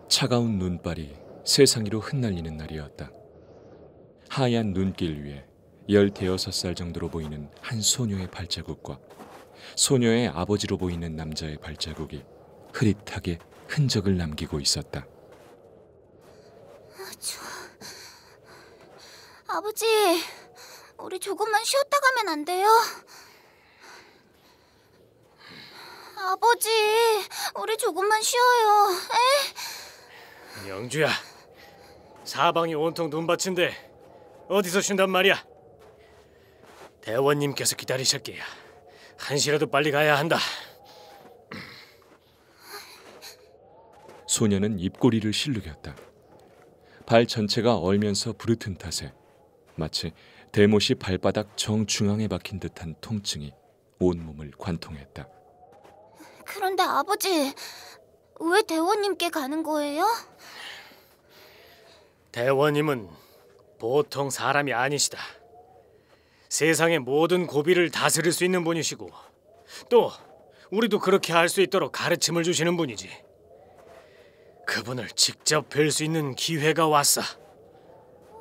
차가운 눈발이 세상 위로 흩날리는 날이었다. 하얀 눈길 위에 15살 정도로 보이는 한 소녀의 발자국과 소녀의 아버지로 보이는 남자의 발자국이 흐릿하게 흔적을 남기고 있었다. 아버지, 우리 조금만 쉬었다 가면 안 돼요? 아버지, 우리 조금만 쉬어요. 에? 영주야, 사방이 온통 눈밭인데 어디서 쉰단 말이야? 대원님께서 기다리실게야. 한시라도 빨리 가야 한다. 소녀는 입꼬리를 실룩였다. 발 전체가 얼면서 부르튼 탓에 마치 대못이 발바닥 정중앙에 박힌 듯한 통증이 온몸을 관통했다. 그런데 아버지, 왜 대원님께 가는 거예요? 대원님은 보통 사람이 아니시다. 세상의 모든 고비를 다스릴 수 있는 분이시고 또 우리도 그렇게 할 수 있도록 가르침을 주시는 분이지. 그분을 직접 뵐 수 있는 기회가 왔어.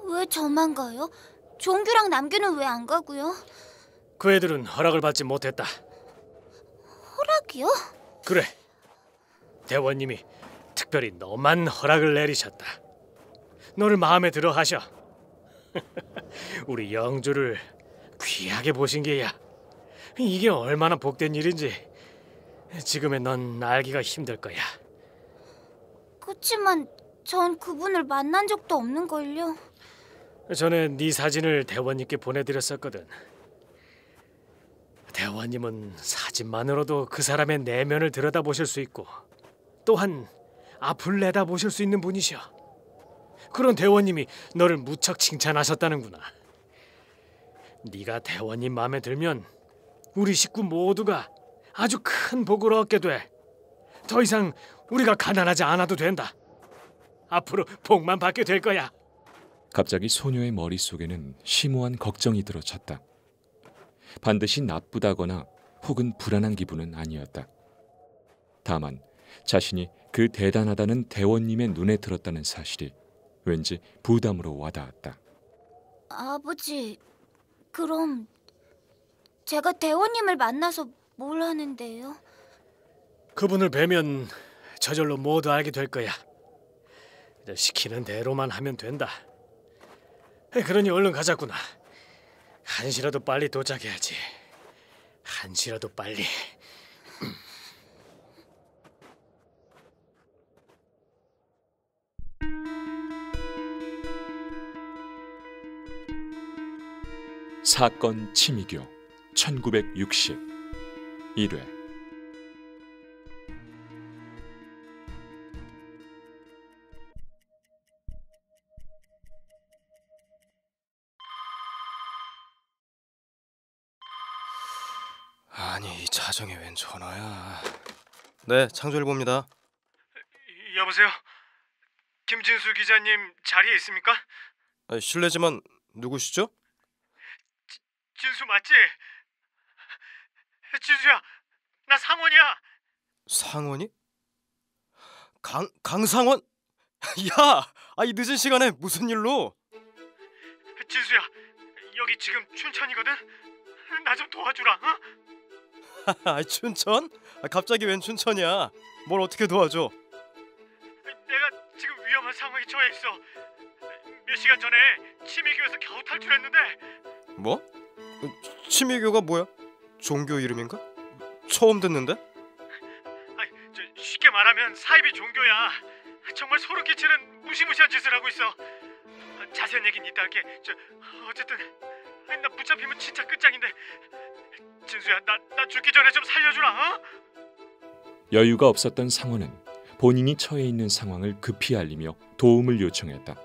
왜 저만 가요? 종규랑 남규는 왜 안 가고요? 그 애들은 허락을 받지 못했다. 허락이요? 그래, 대원님이 특별히 너만 허락을 내리셨다. 너를 마음에 들어 하셔. 우리 영주를 귀하게 보신 게야. 이게 얼마나 복된 일인지 지금의 넌 알기가 힘들 거야. 그치만 전 그분을 만난 적도 없는걸요. 전에 네 사진을 대원님께 보내드렸었거든. 대원님은 사진만으로도 그 사람의 내면을 들여다보실 수 있고 또한 앞을 내다보실 수 있는 분이셔. 그런 대원님이 너를 무척 칭찬하셨다는구나. 네가 대원님 마음에 들면 우리 식구 모두가 아주 큰 복을 얻게 돼. 더 이상 우리가 가난하지 않아도 된다. 앞으로 복만 받게 될 거야. 갑자기 소녀의 머릿속에는 심오한 걱정이 들어찼다. 반드시 나쁘다거나 혹은 불안한 기분은 아니었다. 다만 자신이 그 대단하다는 대원님의 눈에 들었다는 사실이 왠지 부담으로 와닿았다. 아버지, 그럼 제가 대원님을 만나서 뭘 하는데요? 그분을 뵈면 저절로 모두 알게 될 거야. 시키는 대로만 하면 된다. 그러니 얼른 가자꾸나. 한시라도 빨리 도착해야지. 한시라도 빨리. 사건 치미교 1960 1회. 아니, 이 자정에 웬 전화야. 네, 창조일보입니다. 여보세요? 김진수 기자님 자리에 있습니까? 실례지만 누구시죠? 진수 맞지? 진수야, 나 상원이야. 상원이? 강상원? 야! 이 늦은 시간에 무슨 일로? 진수야, 여기 지금 춘천이거든? 나 좀 도와주라, 어? 춘천? 갑자기 웬 춘천이야? 뭘 어떻게 도와줘? 내가 지금 위험한 상황에 처해 있어. 몇 시간 전에 치미교에서 겨우 탈출했는데. 뭐? 치미교가 뭐야? 종교 이름인가? 처음 듣는데? 쉽게 말하면 사이비 종교야. 정말 소름 끼치는 무시무시한 짓을 하고 있어. 자세한 얘기는 이따 할게. 어쨌든 나 붙잡히면 진짜 끝장인데. 진수야, 나 죽기 전에 좀 살려주라, 어? 여유가 없었던 상원은 본인이 처해 있는 상황을 급히 알리며 도움을 요청했다.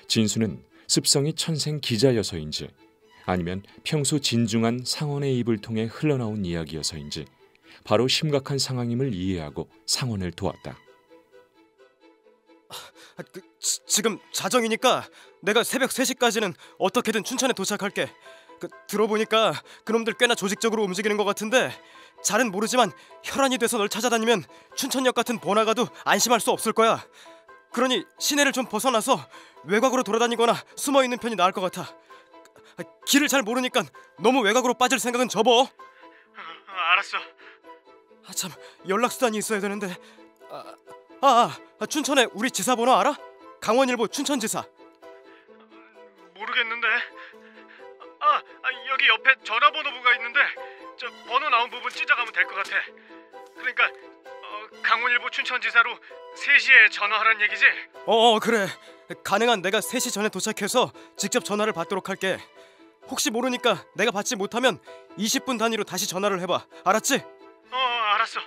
진수는 습성이 천생 기자여서인지 아니면 평소 진중한 상원의 입을 통해 흘러나온 이야기여서인지 바로 심각한 상황임을 이해하고 상원을 도왔다. 지금 자정이니까 내가 새벽 3시까지는 어떻게든 춘천에 도착할게. 들어보니까 그놈들 꽤나 조직적으로 움직이는 것 같은데 잘은 모르지만 혈안이 돼서 널 찾아다니면 춘천역 같은 번화가도 안심할 수 없을 거야. 그러니 시내를 좀 벗어나서 외곽으로 돌아다니거나 숨어있는 편이 나을 것 같아. 길을 잘 모르니까 너무 외곽으로 빠질 생각은 접어. 알았어. 참, 연락수단이 있어야 되는데. 춘천에 우리 지사 번호 알아? 강원일보 춘천지사. 모르겠는데. 여기 옆에 전화번호부가 있는데 저 번호 나온 부분 찢어가면 될 것 같아. 그러니까 강원일보 춘천지사로 3시에 전화하란 얘기지? 그래. 가능한 내가 3시 전에 도착해서 직접 전화를 받도록 할게. 혹시 모르니까 내가 받지 못하면 20분 단위로 다시 전화를 해봐. 알았지? 알았어.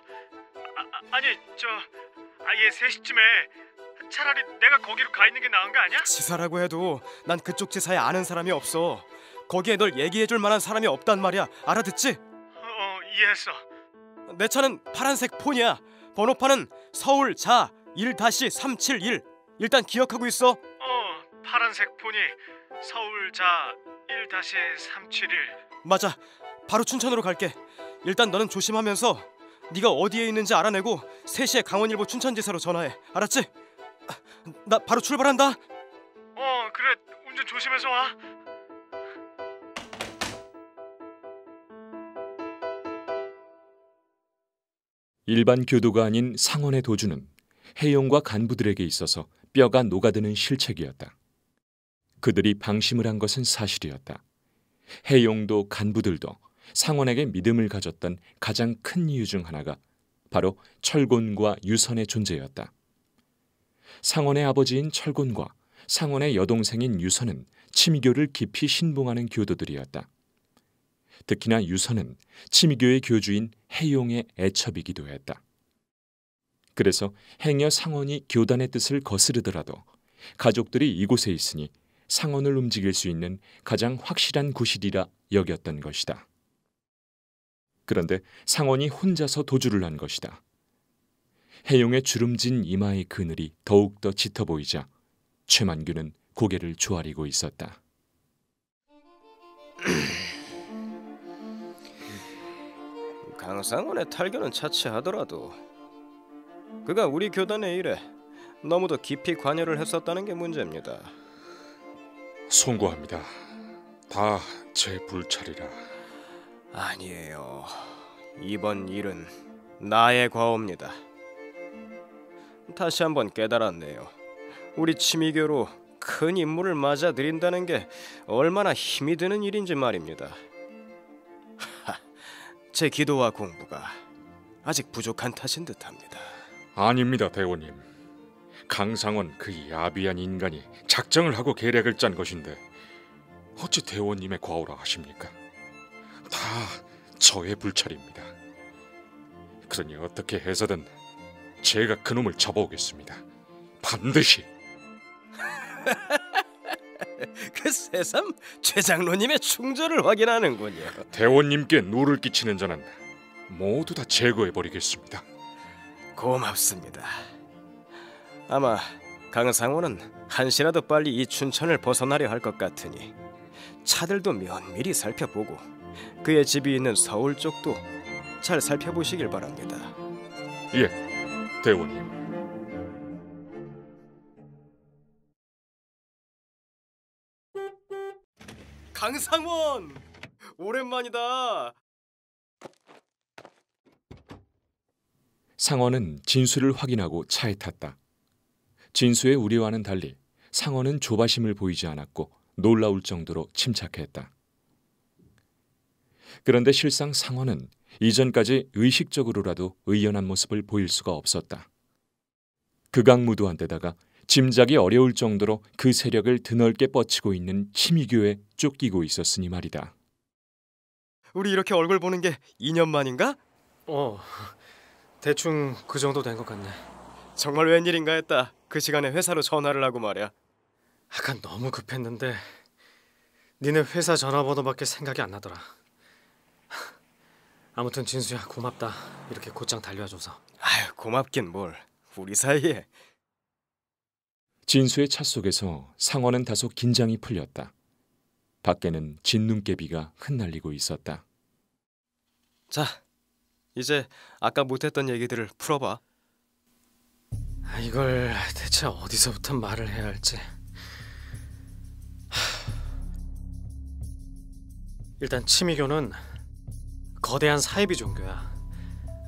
아니 얘 3시쯤에 차라리 내가 거기로 가 있는 게 나은 거 아니야? 지사라고 해도 난 그쪽 지사에 아는 사람이 없어. 거기에 널 얘기해줄 만한 사람이 없단 말이야. 알아듣지? 이해했어. 내 차는 파란색 폰이야. 번호판은 서울자 1-371. 일단 기억하고 있어. 파란색 폰이 서울자 1-371. 맞아. 바로 춘천으로 갈게. 일단 너는 조심하면서 네가 어디에 있는지 알아내고 3시에 강원일보 춘천지사로 전화해. 알았지? 나 바로 출발한다. 그래. 운전 조심해서 와. 일반 교도가 아닌 상원의 도주는 해용과 간부들에게 있어서 뼈가 녹아드는 실책이었다. 그들이 방심을 한 것은 사실이었다. 해용도 간부들도 상원에게 믿음을 가졌던 가장 큰 이유 중 하나가 바로 철곤과 유선의 존재였다. 상원의 아버지인 철곤과 상원의 여동생인 유선은 치미교를 깊이 신봉하는 교도들이었다. 특히나 유선은 치미교의 교주인 해용의 애첩이기도 했다. 그래서 행여 상원이 교단의 뜻을 거스르더라도 가족들이 이곳에 있으니 상원을 움직일 수 있는 가장 확실한 구실이라 여겼던 것이다. 그런데 상원이 혼자서 도주를 한 것이다. 해용의 주름진 이마의 그늘이 더욱더 짙어 보이자 최만규는 고개를 조아리고 있었다. 강상원의 탈교는 차치하더라도 그가 우리 교단의 일에 너무도 깊이 관여를 했었다는 게 문제입니다. 송구합니다. 다 제 불찰이라. 아니에요. 이번 일은 나의 과오입니다. 다시 한번 깨달았네요. 우리 치미교로 큰 임무를 맞아들인다는 게 얼마나 힘이 드는 일인지 말입니다. 제 기도와 공부가 아직 부족한 탓인 듯합니다. 아닙니다, 대원님. 강상원 그 야비한 인간이 작정을 하고 계략을 짠 것인데 어찌 대원님의 과오라 하십니까? 다 저의 불찰입니다. 그러니 어떻게 해서든 제가 그놈을 잡아오겠습니다. 반드시. 그 새삼 최 장로님의 충절을 확인하는군요. 대원님께 누를 끼치는 자는 모두 다 제거해버리겠습니다. 고맙습니다. 아마 강상원은 한시라도 빨리 이 춘천을 벗어나려 할 것 같으니 차들도 면밀히 살펴보고 그의 집이 있는 서울 쪽도 잘 살펴보시길 바랍니다. 예, 대원님. 강상원! 오랜만이다. 상원은 진수를 확인하고 차에 탔다. 진수의 우려와는 달리 상원은 조바심을 보이지 않았고 놀라울 정도로 침착했다. 그런데 실상 상원은 이전까지 의식적으로라도 의연한 모습을 보일 수가 없었다. 극악무도한데다가 짐작이 어려울 정도로 그 세력을 드넓게 뻗치고 있는 치미교에 쫓기고 있었으니 말이다. 우리 이렇게 얼굴 보는 게 2년 만인가? 대충 그 정도 된 것 같네. 정말 웬일인가 했다. 그 시간에 회사로 전화를 하고 말이야. 아까 너무 급했는데 니네 회사 전화번호밖에 생각이 안 나더라. 아무튼 진수야 고맙다. 이렇게 곧장 달려와줘서. 아유, 고맙긴 뭘. 우리 사이에. 진수의 차 속에서 상원은 다소 긴장이 풀렸다. 밖에는 진눈깨비가 흩날리고 있었다. 자, 이제 아까 못했던 얘기들을 풀어봐. 이걸 대체 어디서부터 말을 해야 할지. 일단 치미교는 거대한 사이비 종교야.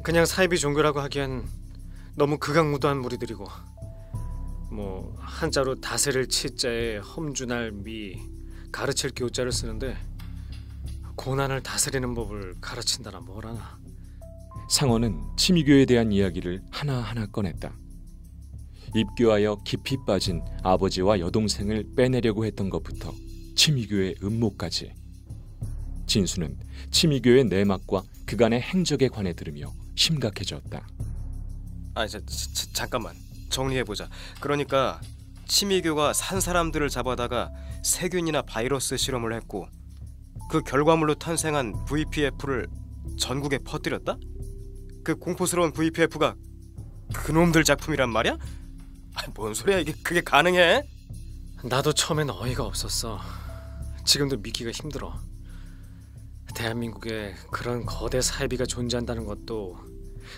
그냥 사이비 종교라고 하기엔 너무 극악무도한 무리들이고, 뭐 한자로 다스릴 치자에 험준할 미, 가르칠 교자를 쓰는데 고난을 다스리는 법을 가르친다나 뭐라나. 상원은 치미교에 대한 이야기를 하나하나 꺼냈다. 입교하여 깊이 빠진 아버지와 여동생을 빼내려고 했던 것부터 치미교의 음모까지. 진수는 치미교의 내막과 그간의 행적에 관해 들으며 심각해졌다. 잠깐만 정리해보자. 그러니까 치미교가 산 사람들을 잡아다가 세균이나 바이러스 실험을 했고 그 결과물로 탄생한 VPF를 전국에 퍼뜨렸다? 그 공포스러운 VPF가 그놈들 작품이란 말이야? 뭔 소리야 이게. 그게 가능해? 나도 처음엔 어이가 없었어. 지금도 믿기가 힘들어. 대한민국에 그런 거대 사이비가 존재한다는 것도,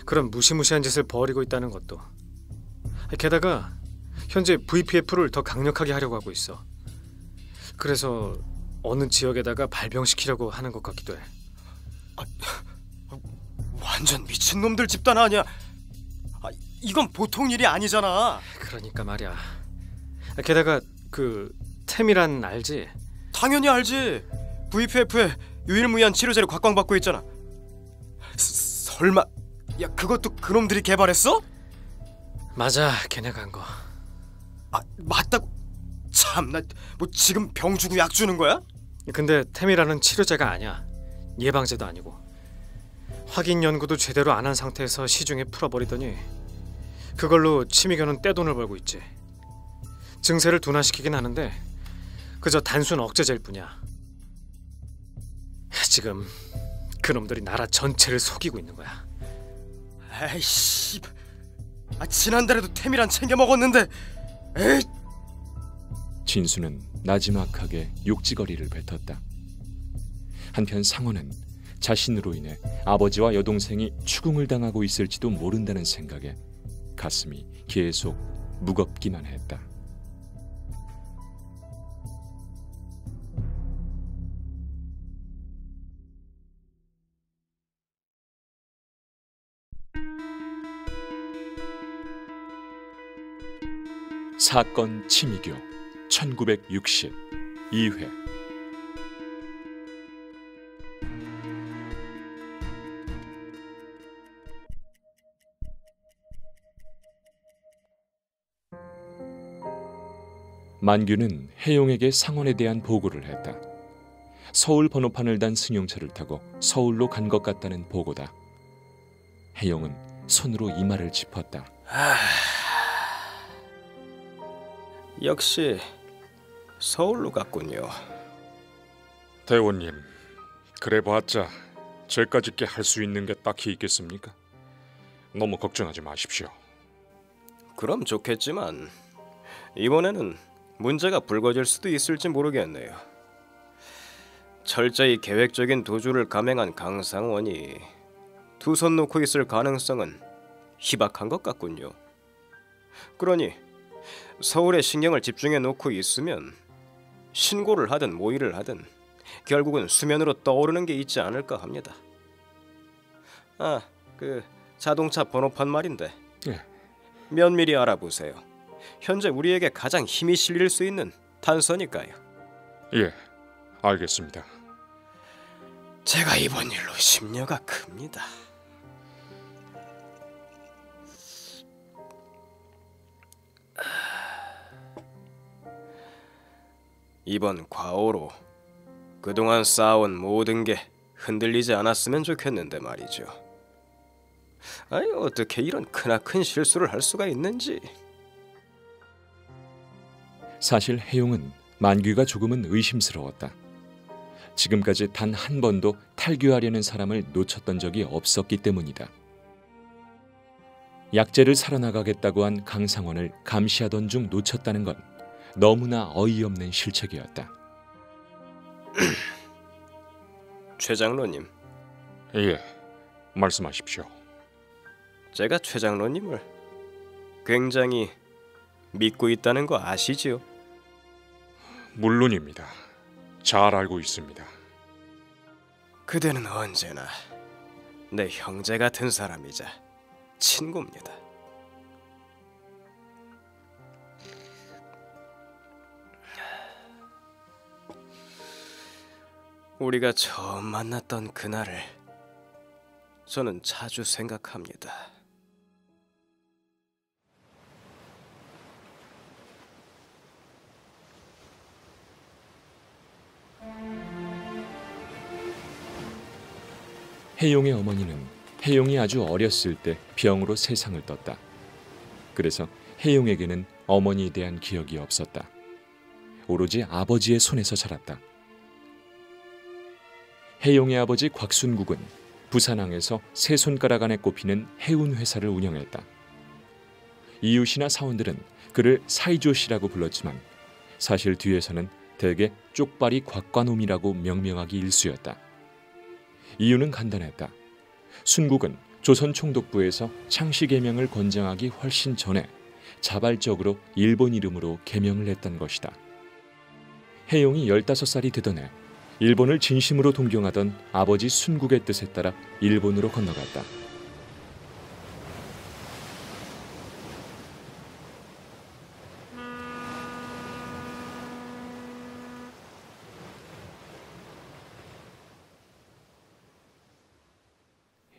그런 무시무시한 짓을 벌이고 있다는 것도. 게다가 현재 VPF를 더 강력하게 하려고 하고 있어. 그래서 어느 지역에다가 발병시키려고 하는 것 같기도 해. 완전 미친놈들 집단 아니야? 이건 보통 일이 아니잖아. 그러니까 말이야. 게다가 그 템이란 알지? 당연히 알지. VPF에 유일무이한 치료제를 곽광받고 있잖아. 설마 야 그것도 그놈들이 개발했어? 맞아, 걔네가 한 거. 맞다고? 참나, 뭐 지금 병 주고 약 주는 거야? 근데 템이라는 치료제가 아니야. 예방제도 아니고. 확인 연구도 제대로 안 한 상태에서 시중에 풀어버리더니 그걸로 치미교는 떼돈을 벌고 있지. 증세를 둔화시키긴 하는데 그저 단순 억제제일 뿐이야. 지금 그놈들이 나라 전체를 속이고 있는 거야. 에이씨, 지난달에도 템이란 챙겨 먹었는데. 에이. 진수는 나지막하게 욕지거리를 뱉었다. 한편 상원은 자신으로 인해 아버지와 여동생이 추궁을 당하고 있을지도 모른다는 생각에 가슴이 계속 무겁기만 했다. 사건 치미교 1960 2회. 만규는 혜용에게 상원에 대한 보고를 했다. 서울 번호판을 단 승용차를 타고 서울로 간 것 같다는 보고다. 혜용은 손으로 이마를 짚었다. 역시 서울로 갔군요. 대원님, 그래봤자 죄까짓 게 할 수 있는 게 딱히 있겠습니까? 너무 걱정하지 마십시오. 그럼 좋겠지만 이번에는 문제가 불거질 수도 있을지 모르겠네요. 철저히 계획적인 도주를 감행한 강상원이 두 손 놓고 있을 가능성은 희박한 것 같군요. 그러니 서울에 신경을 집중해 놓고 있으면 신고를 하든 모의를 하든 결국은 수면으로 떠오르는 게 있지 않을까 합니다. 그 자동차 번호판 말인데 예. 면밀히 알아보세요. 현재 우리에게 가장 힘이 실릴 수 있는 단서니까요. 예, 알겠습니다. 제가 이번 일로 심려가 큽니다. 이번 과오로 그동안 쌓아온 모든 게 흔들리지 않았으면 좋겠는데 말이죠. 어떻게 이런 크나큰 실수를 할 수가 있는지. 사실 혜용은 만규가 조금은 의심스러웠다. 지금까지 단 한 번도 탈교하려는 사람을 놓쳤던 적이 없었기 때문이다. 약재를 살아나가겠다고 한 강상원을 감시하던 중 놓쳤다는 건 너무나 어이없는 실책이었다. 최 장로님, 예, 말씀하십시오. 제가 최 장로님을 굉장히 믿고 있다는 거 아시지요? 물론입니다. 잘 알고 있습니다. 그대는 언제나 내 형제 같은 사람이자 친구입니다. 우리가 처음 만났던 그날을 저는 자주 생각합니다. 해용의 어머니는 해용이 아주 어렸을 때 병으로 세상을 떴다. 그래서 해용에게는 어머니에 대한 기억이 없었다. 오로지 아버지의 손에서 자랐다. 해용의 아버지 곽순국은 부산항에서 세 손가락 안에 꼽히는 해운 회사를 운영했다. 이웃이나 사원들은 그를 사이조씨라고 불렀지만 사실 뒤에서는 대개 쪽발이 곽관옴이라고 명명하기 일쑤였다. 이유는 간단했다. 순국은 조선 총독부에서 창씨 계명을 권장하기 훨씬 전에 자발적으로 일본 이름으로 계명을 했던 것이다. 해용이 15살이 되던 해 일본을 진심으로 동경하던 아버지 순국의 뜻에 따라 일본으로 건너갔다.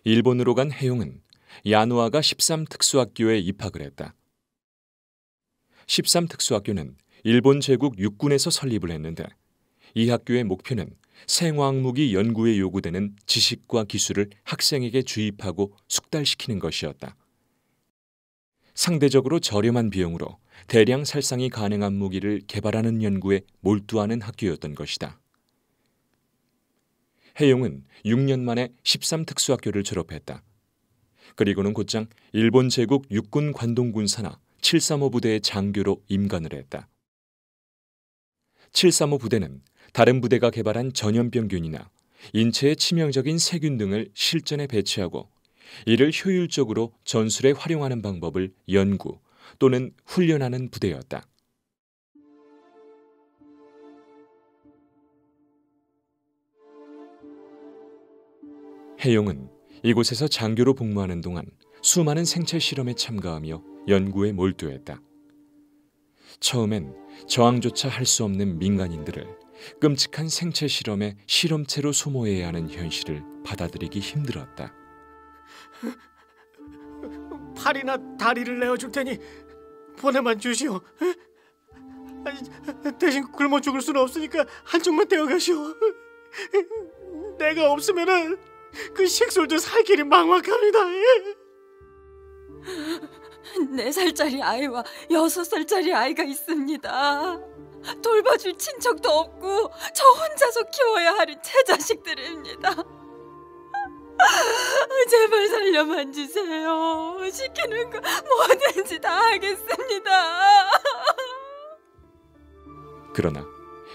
일본으로 간 해용은 야노아가 13특수학교에 입학을 했다. 13특수학교는 일본 제국 육군에서 설립을 했는데 이 학교의 목표는 생화학무기 연구에 요구되는 지식과 기술을 학생에게 주입하고 숙달시키는 것이었다. 상대적으로 저렴한 비용으로 대량 살상이 가능한 무기를 개발하는 연구에 몰두하는 학교였던 것이다. 해용은 6년 만에 13특수학교를 졸업했다. 그리고는 곧장 일본 제국 육군 관동군사나 735 부대의 장교로 임관을 했다. 735 부대는 다른 부대가 개발한 전염병균이나 인체에 치명적인 세균 등을 실전에 배치하고 이를 효율적으로 전술에 활용하는 방법을 연구 또는 훈련하는 부대였다. 해용은 이곳에서 장교로 복무하는 동안 수많은 생체 실험에 참가하며 연구에 몰두했다. 처음엔 저항조차 할 수 없는 민간인들을 끔찍한 생체 실험에 실험체로 소모해야 하는 현실을 받아들이기 힘들었다. 팔이나 다리를 내어줄 테니 보내만 주시오. 대신 굶어 죽을 수는 없으니까 한쪽만 떼어가시오. 내가 없으면은 그 식솔도 살 길이 막막합니다. 4살짜리 아이와 6살짜리 아이가 있습니다. 돌봐줄 친척도 없고 저 혼자서 키워야 하는 제 자식들입니다. 제발 살려만 주세요. 시키는 거 뭐든지 다 하겠습니다. 그러나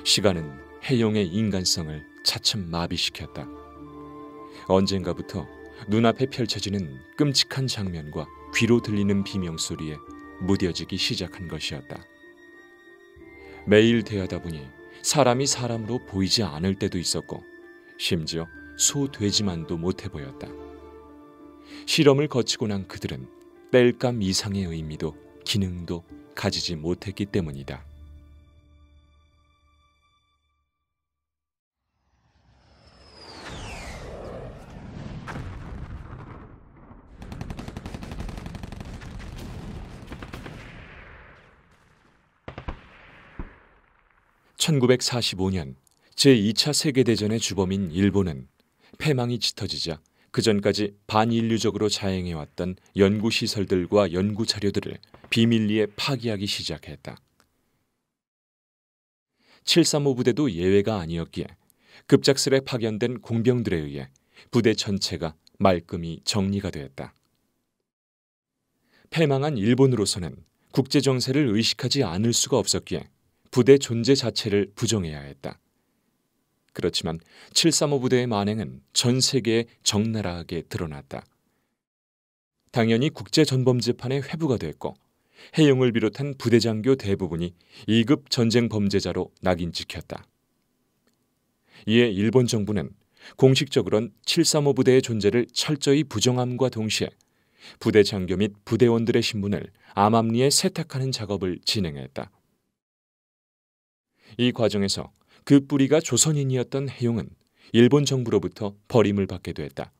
시간은 해용의 인간성을 차츰 마비시켰다. 언젠가부터 눈앞에 펼쳐지는 끔찍한 장면과 귀로 들리는 비명소리에 무뎌지기 시작한 것이었다. 매일 대하다 보니 사람이 사람으로 보이지 않을 때도 있었고 심지어 소, 돼지만도 못해 보였다. 실험을 거치고 난 그들은 땔감 이상의 의미도 기능도 가지지 못했기 때문이다. (1945년) 제2차 세계대전의 주범인 일본은 패망이 짙어지자 그전까지 반인류적으로 자행해왔던 연구시설들과 연구자료들을 비밀리에 파기하기 시작했다. 735 부대도 예외가 아니었기에 급작스레 파견된 공병들에 의해 부대 전체가 말끔히 정리가 되었다. 패망한 일본으로서는 국제정세를 의식하지 않을 수가 없었기에 부대 존재 자체를 부정해야 했다. 그렇지만 735 부대의 만행은 전 세계에 적나라하게 드러났다. 당연히 국제전범재판의 회부가 됐고 해용을 비롯한 부대장교 대부분이 2급 전쟁 범죄자로 낙인 찍혔다. 이에 일본 정부는 공식적으로는 735 부대의 존재를 철저히 부정함과 동시에 부대 장교 및 부대원들의 신분을 암암리에 세탁하는 작업을 진행했다. 이 과정에서 그 뿌리가 조선인이었던 해용은 일본 정부로부터 버림을 받게 됐다.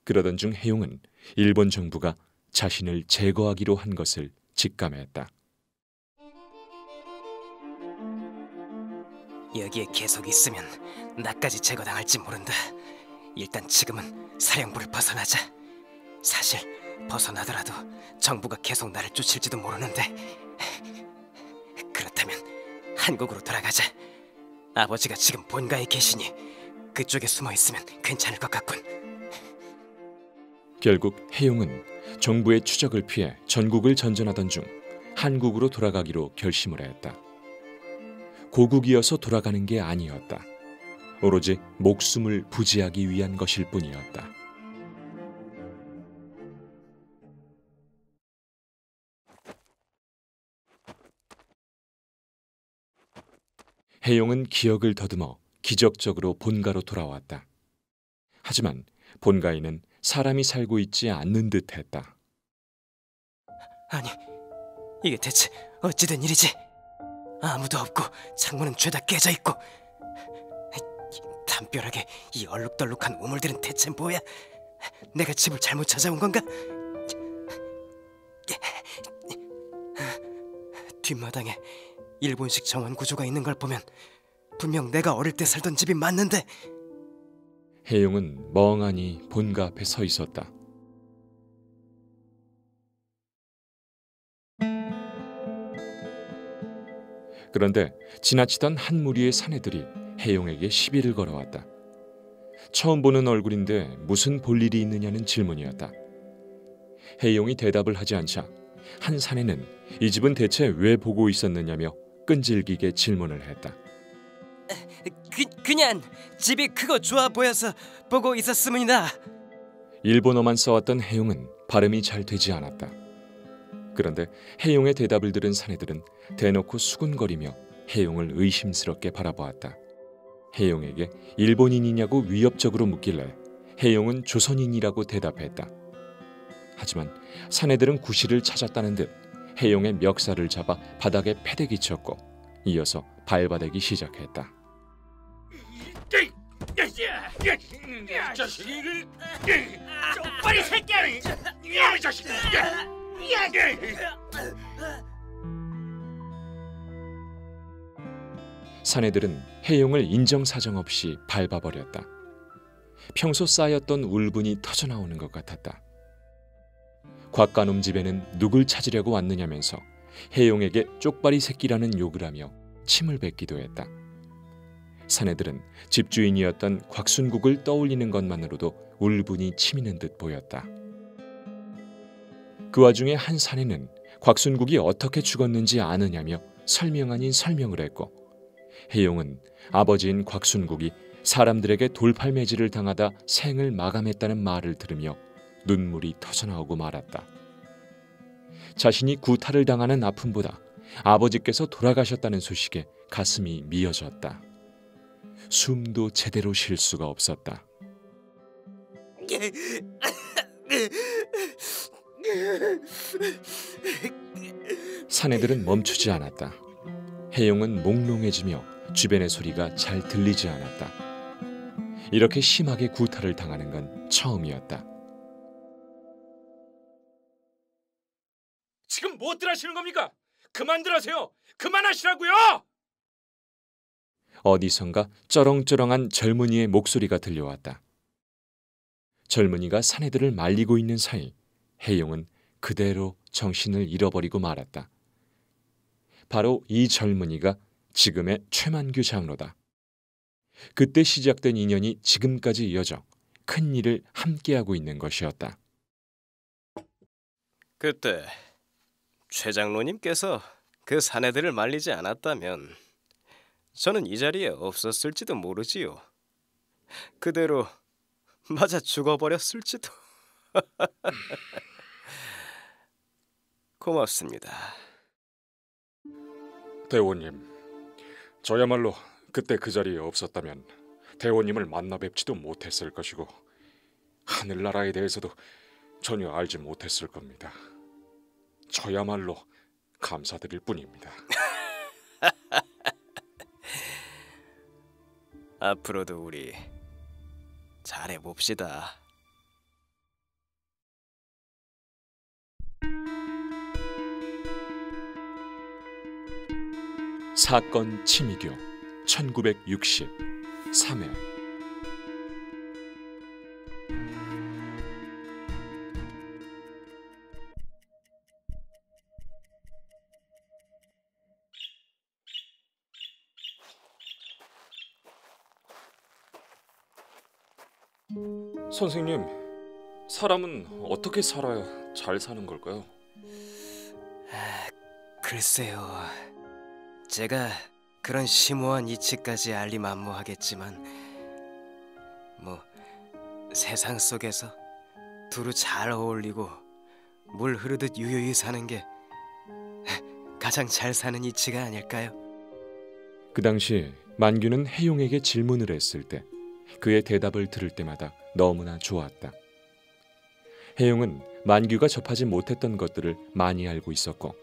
그러던 중 해용은 일본 정부가 자신을 제거하기로 한 것을 직감했다. 여기에 계속 있으면 나까지 제거당할지 모른다. 일단 지금은 사령부를 벗어나자. 사실 벗어나더라도 정부가 계속 나를 쫓을지도 모르는데, 그렇다면 한국으로 돌아가자. 아버지가 지금 본가에 계시니 그쪽에 숨어 있으면 괜찮을 것 같군. 결국 해용은 정부의 추적을 피해 전국을 전전하던 중 한국으로 돌아가기로 결심을 했다. 고국이어서 돌아가는 게 아니었다. 오로지 목숨을 부지하기 위한 것일 뿐이었다. 해용은 기억을 더듬어 기적적으로 본가로 돌아왔다. 하지만 본가에는 사람이 살고 있지 않는 듯했다. 아니, 이게 대체 어찌된 일이지? 아무도 없고 창문은 죄다 깨져 있고, 담벼락에 이 얼룩덜룩한 우물들은 대체 뭐야? 내가 집을 잘못 찾아온 건가? 뒷마당에 일본식 정원 구조가 있는 걸 보면 분명 내가 어릴 때 살던 집이 맞는데. 해용은 멍하니 본가 앞에 서 있었다. 그런데 지나치던 한 무리의 사내들이 해용에게 시비를 걸어왔다. 처음 보는 얼굴인데 무슨 볼일이 있느냐는 질문이었다. 해용이 대답을 하지 않자 한 사내는 이 집은 대체 왜 보고 있었느냐며 끈질기게 질문을 했다. 그냥 집이 크고 좋아 보여서 보고 있었으문이다. 일본어만 써왔던 해용은 발음이 잘 되지 않았다. 그런데 해용의 대답을 들은 사내들은 대놓고 수군거리며 해용을 의심스럽게 바라보았다. 해용에게 일본인이냐고 위협적으로 묻길래 해용은 조선인이라고 대답했다. 하지만 사내들은 구실을 찾았다는 듯 해용의 멱살을 잡아 바닥에 패대기 쳤고 이어서 발바대기 시작했다. 빨리 새끼야! 이 자식! 사내들은 해용을 인정사정 없이 밟아버렸다. 평소 쌓였던 울분이 터져나오는 것 같았다. 곽가놈 집에는 누굴 찾으려고 왔느냐면서 해용에게 쪽발이 새끼라는 욕을 하며 침을 뱉기도 했다. 사내들은 집주인이었던 곽순국을 떠올리는 것만으로도 울분이 치미는 듯 보였다. 그 와중에 한 사내는 곽순국이 어떻게 죽었는지 아느냐며 설명 아닌 설명을 했고, 해용은 아버지인 곽순국이 사람들에게 돌팔매질을 당하다 생을 마감했다는 말을 들으며 눈물이 터져나오고 말았다. 자신이 구타를 당하는 아픔보다 아버지께서 돌아가셨다는 소식에 가슴이 미어졌다. 숨도 제대로 쉴 수가 없었다. 사내들은 멈추지 않았다. 해용은 몽롱해지며 주변의 소리가 잘 들리지 않았다. 이렇게 심하게 구타를 당하는 건 처음이었다. 지금 뭐들 하시는 겁니까? 그만들 하세요. 그만하시라고요. 어디선가 쩌렁쩌렁한 젊은이의 목소리가 들려왔다. 젊은이가 사내들을 말리고 있는 사이 해용은 그대로 정신을 잃어버리고 말았다. 바로 이 젊은이가 지금의 최만규 장로다. 그때 시작된 인연이 지금까지 이어져 큰 일을 함께하고 있는 것이었다. 그때 최 장로님께서 그 사내들을 말리지 않았다면 저는 이 자리에 없었을지도 모르지요. 그대로 맞아 죽어버렸을지도. 고맙습니다. 대원님, 저야말로 그때 그 자리에 없었다면 대원님을 만나 뵙지도 못했을 것이고 하늘나라에 대해서도 전혀 알지 못했을 겁니다. 저야말로 감사드릴 뿐입니다. 앞으로도 우리 잘해봅시다. 사건 치미교 1960 3회. 선생님, 사람은 어떻게 살아야 잘 사는 걸까요? 글쎄요. 제가 그런 심오한 이치까지 알리만무하겠지만 뭐 세상 속에서 두루 잘 어울리고 물 흐르듯 유유히 사는 게 가장 잘 사는 이치가 아닐까요? 그 당시 만규는 혜용에게 질문을 했을 때 그의 대답을 들을 때마다 너무나 좋았다. 혜용은 만규가 접하지 못했던 것들을 많이 알고 있었고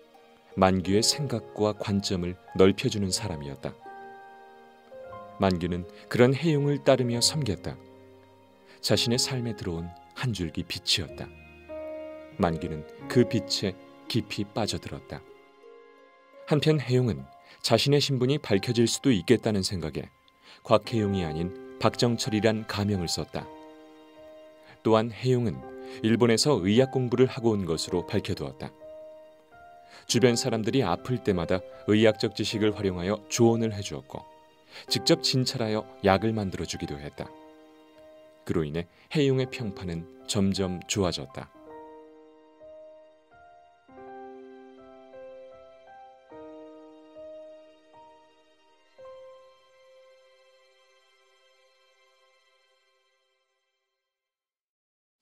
만규의 생각과 관점을 넓혀주는 사람이었다. 만규는 그런 혜용을 따르며 섬겼다. 자신의 삶에 들어온 한 줄기 빛이었다. 만규는 그 빛에 깊이 빠져들었다. 한편 혜용은 자신의 신분이 밝혀질 수도 있겠다는 생각에 곽혜용이 아닌 박정철이란 가명을 썼다. 또한 혜용은 일본에서 의학 공부를 하고 온 것으로 밝혀두었다. 주변 사람들이 아플 때마다 의학적 지식을 활용하여 조언을 해주었고 직접 진찰하여 약을 만들어주기도 했다. 그로 인해 혜용의 평판은 점점 좋아졌다.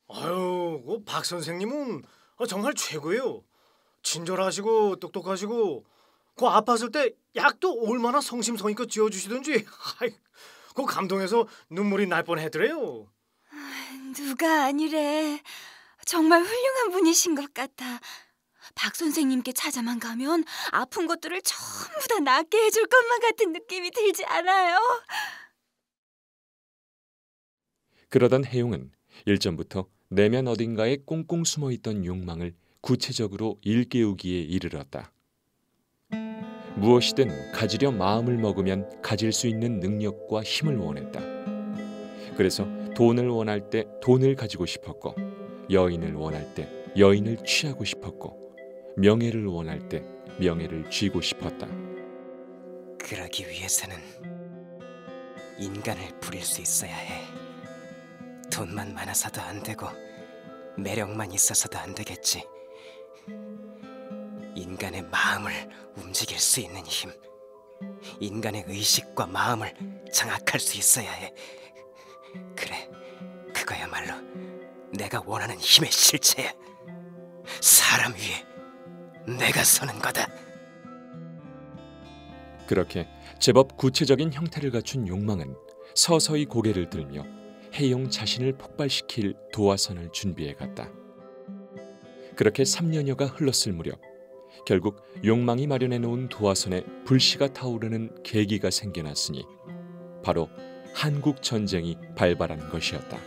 아유, 그 박 선생님은 정말 최고예요. 친절하시고 똑똑하시고 그 아팠을 때 약도 얼마나 성심성의껏 지어주시던지 그 감동해서 눈물이 날 뻔했더래요. 누가 아니래. 정말 훌륭한 분이신 것 같아. 박 선생님께 찾아만 가면 아픈 것들을 전부 다 낫게 해줄 것만 같은 느낌이 들지 않아요? 그러던 혜용은 일전부터 내면 어딘가에 꽁꽁 숨어있던 욕망을 구체적으로 일깨우기에 이르렀다. 무엇이든 가지려 마음을 먹으면 가질 수 있는 능력과 힘을 원했다. 그래서 돈을 원할 때 돈을 가지고 싶었고, 여인을 원할 때 여인을 취하고 싶었고, 명예를 원할 때 명예를 쥐고 싶었다. 그러기 위해서는 인간을 부릴 수 있어야 해. 돈만 많아서도 안 되고 매력만 있어서도 안 되겠지. 인간의 마음을 움직일 수 있는 힘, 인간의 의식과 마음을 장악할 수 있어야 해. 그래, 그거야말로 내가 원하는 힘의 실체야. 사람 위에 내가 서는 거다. 그렇게 제법 구체적인 형태를 갖춘 욕망은 서서히 고개를 들며 혜용 자신을 폭발시킬 도화선을 준비해갔다. 그렇게 3년여가 흘렀을 무렵 결국 욕망이 마련해놓은 도화선에 불씨가 타오르는 계기가 생겨났으니 바로 한국전쟁이 발발한 것이었다.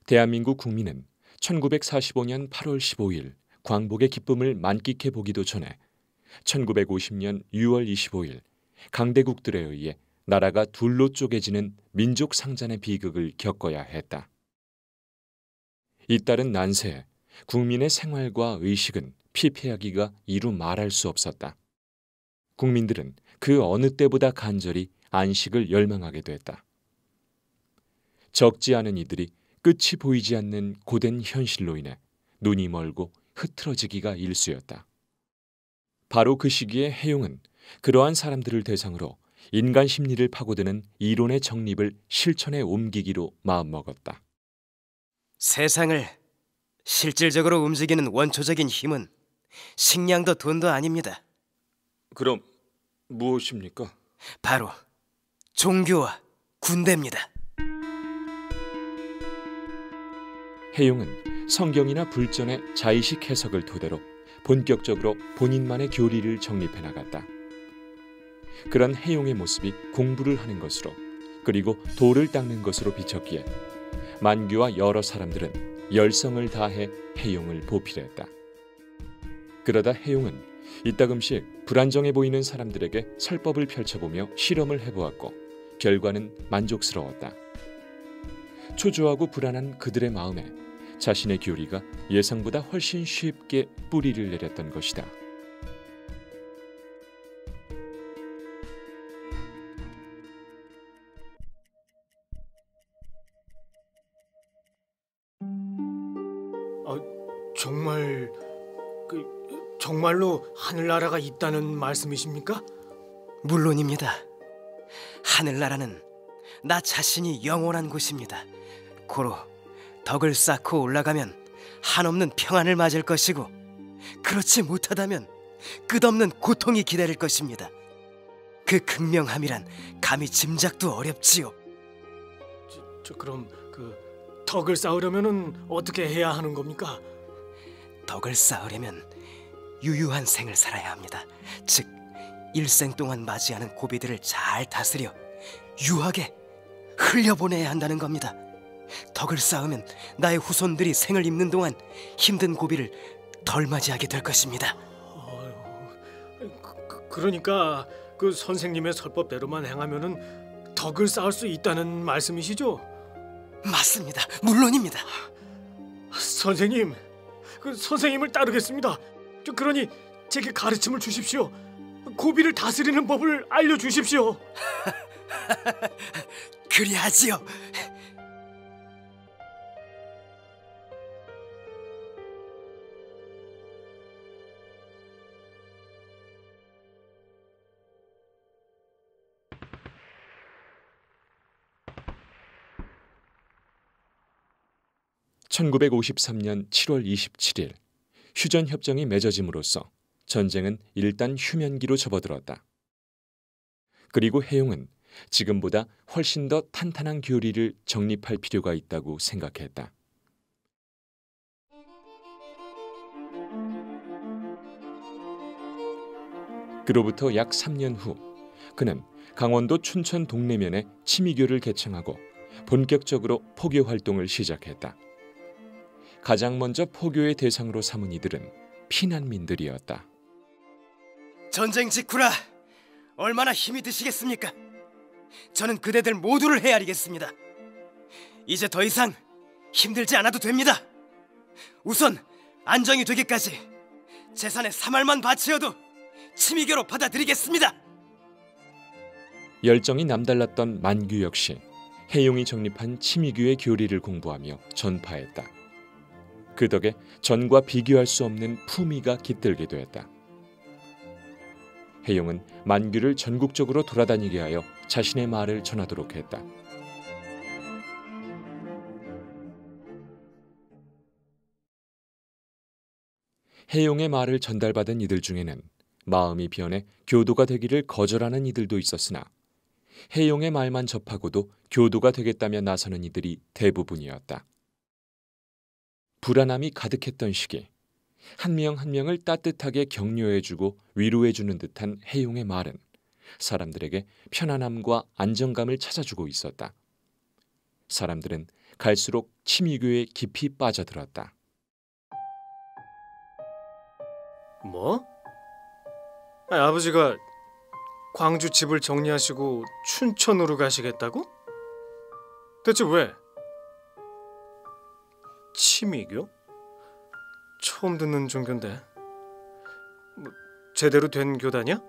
대한민국 국민은 1945년 8월 15일 광복의 기쁨을 만끽해 보기도 전에 1950년 6월 25일 강대국들에 의해 나라가 둘로 쪼개지는 민족 상잔의 비극을 겪어야 했다. 잇따른 난세에 국민의 생활과 의식은 피폐하기가 이루 말할 수 없었다. 국민들은 그 어느 때보다 간절히 안식을 열망하게 됐다. 적지 않은 이들이 끝이 보이지 않는 고된 현실로 인해 눈이 멀고 흐트러지기가 일쑤였다. 바로 그 시기에 해용은 그러한 사람들을 대상으로 인간 심리를 파고드는 이론의 정립을 실천에 옮기기로 마음먹었다. 세상을 실질적으로 움직이는 원초적인 힘은 식량도 돈도 아닙니다. 그럼 무엇입니까? 바로 종교와 군대입니다. 해용은 성경이나 불전의 자의식 해석을 토대로 본격적으로 본인만의 교리를 정립해 나갔다. 그런 해용의 모습이 공부를 하는 것으로, 그리고 돌을 닦는 것으로 비쳤기에 만규와 여러 사람들은 열성을 다해 해용을 보필했다. 그러다 해용은 이따금씩 불안정해 보이는 사람들에게 설법을 펼쳐보며 실험을 해보았고 결과는 만족스러웠다. 초조하고 불안한 그들의 마음에 자신의 교리가 예상보다 훨씬 쉽게 뿌리를 내렸던 것이다. 정말로 하늘나라가 있다는 말씀이십니까? 물론입니다. 하늘나라는 나 자신이 영원한 곳입니다. 고로 덕을 쌓고 올라가면 한없는 평안을 맞을 것이고, 그렇지 못하다면 끝없는 고통이 기다릴 것입니다. 그 극명함이란 감히 짐작도 어렵지요. 그럼 그 덕을 쌓으려면은 어떻게 해야 하는 겁니까? 덕을 쌓으려면 유유한 생을 살아야 합니다. 즉 일생 동안 맞이하는 고비들을 잘 다스려 유하게 흘려보내야 한다는 겁니다. 덕을 쌓으면 나의 후손들이 생을 잇는 동안 힘든 고비를 덜 맞이하게 될 것입니다. 그러니까 그 선생님의 설법대로만 행하면은 덕을 쌓을 수 있다는 말씀이시죠? 맞습니다. 물론입니다. 선생님, 그 선생님을 따르겠습니다. 그러니 제게 가르침을 주십시오. 고비를 다스리는 법을 알려주십시오. 그리하지요. (1953년 7월 27일) 휴전협정이 맺어짐으로써 전쟁은 일단 휴면기로 접어들었다. 그리고 해용은 지금보다 훨씬 더 탄탄한 교리를 정립할 필요가 있다고 생각했다. 그로부터 약 3년 후 그는 강원도 춘천 동래면에 치미교를 개창하고 본격적으로 포교 활동을 시작했다. 가장 먼저 포교의 대상으로 삼은 이들은 피난민들이었다. 전쟁 직후라 얼마나 힘이 드시겠습니까? 저는 그대들 모두를 헤아리겠습니다. 이제 더 이상 힘들지 않아도 됩니다. 우선 안정이 되기까지 재산의 3할만 바치어도 치미교로 받아들이겠습니다. 열정이 남달랐던 만규 역시 해용이 정립한 치미교의 교리를 공부하며 전파했다. 그 덕에 전과 비교할 수 없는 품위가 깃들게 되었다. 해용은 만규를 전국적으로 돌아다니게 하여 자신의 말을 전하도록 했다. 해용의 말을 전달받은 이들 중에는 마음이 변해 교도가 되기를 거절하는 이들도 있었으나 해용의 말만 접하고도 교도가 되겠다며 나서는 이들이 대부분이었다. 불안함이 가득했던 시기, 한 명 한 명을 따뜻하게 격려해주고 위로해주는 듯한 해용의 말은 사람들에게 편안함과 안정감을 찾아주고 있었다. 사람들은 갈수록 치미교에 깊이 빠져들었다. 뭐? 아버지가 광주 집을 정리하시고 춘천으로 가시겠다고? 대체 왜? 치미교? 처음 듣는 종교인데 뭐, 제대로 된 교단이야?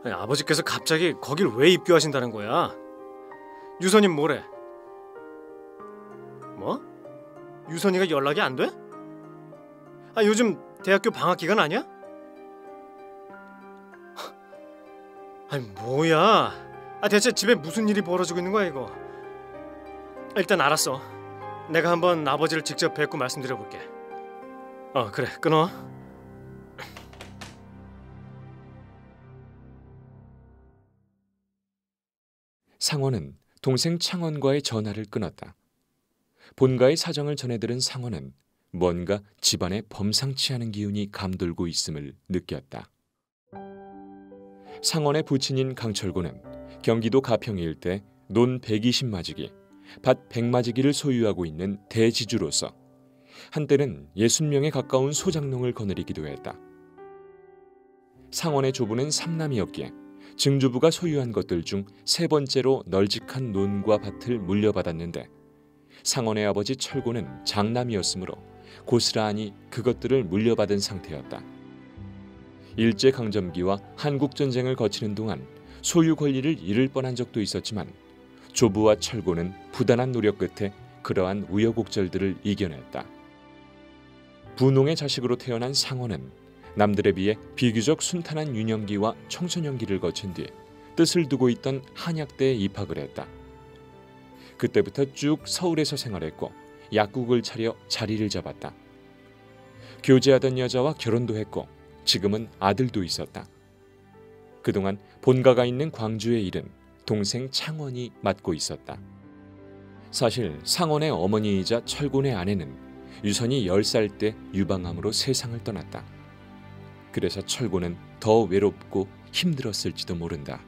아니, 아버지께서 갑자기 거길 왜 입교하신다는 거야? 유선님 뭐래? 뭐? 유선이가 연락이 안 돼? 아, 요즘 대학교 방학 기간 아니야? 아니 뭐야? 아, 대체 집에 무슨 일이 벌어지고 있는 거야 이거? 일단 알았어. 내가 한번 아버지를 직접 뵙고 말씀드려볼게. 그래, 끊어. 상원은 동생 창원과의 전화를 끊었다. 본가의 사정을 전해들은 상원은 뭔가 집안에 범상치 않은 기운이 감돌고 있음을 느꼈다. 상원의 부친인 강철구는 경기도 가평 일대 논 120마지기, 밭 100마지기를 소유하고 있는 대지주로서 한때는 60명에 가까운 소작농을 거느리기도 했다. 상원의 조부는 삼남이었기에 증조부가 소유한 것들 중 세 번째로 널찍한 논과 밭을 물려받았는데 상원의 아버지 철고는 장남이었으므로 고스란히 그것들을 물려받은 상태였다. 일제강점기와 한국전쟁을 거치는 동안 소유 권리를 잃을 뻔한 적도 있었지만 조부와 철고는 부단한 노력 끝에 그러한 우여곡절들을 이겨냈다. 부농의 자식으로 태어난 상원은 남들에 비해 비교적 순탄한 유년기와 청소년기를 거친 뒤 뜻을 두고 있던 한약대에 입학을 했다. 그때부터 쭉 서울에서 생활했고 약국을 차려 자리를 잡았다. 교제하던 여자와 결혼도 했고 지금은 아들도 있었다. 그동안 본가가 있는 광주의 일은 동생 창원이 맡고 있었다. 사실 상원의 어머니이자 철곤의 아내는 유선이 10살 때 유방암으로 세상을 떠났다. 그래서 철곤은 더 외롭고 힘들었을지도 모른다.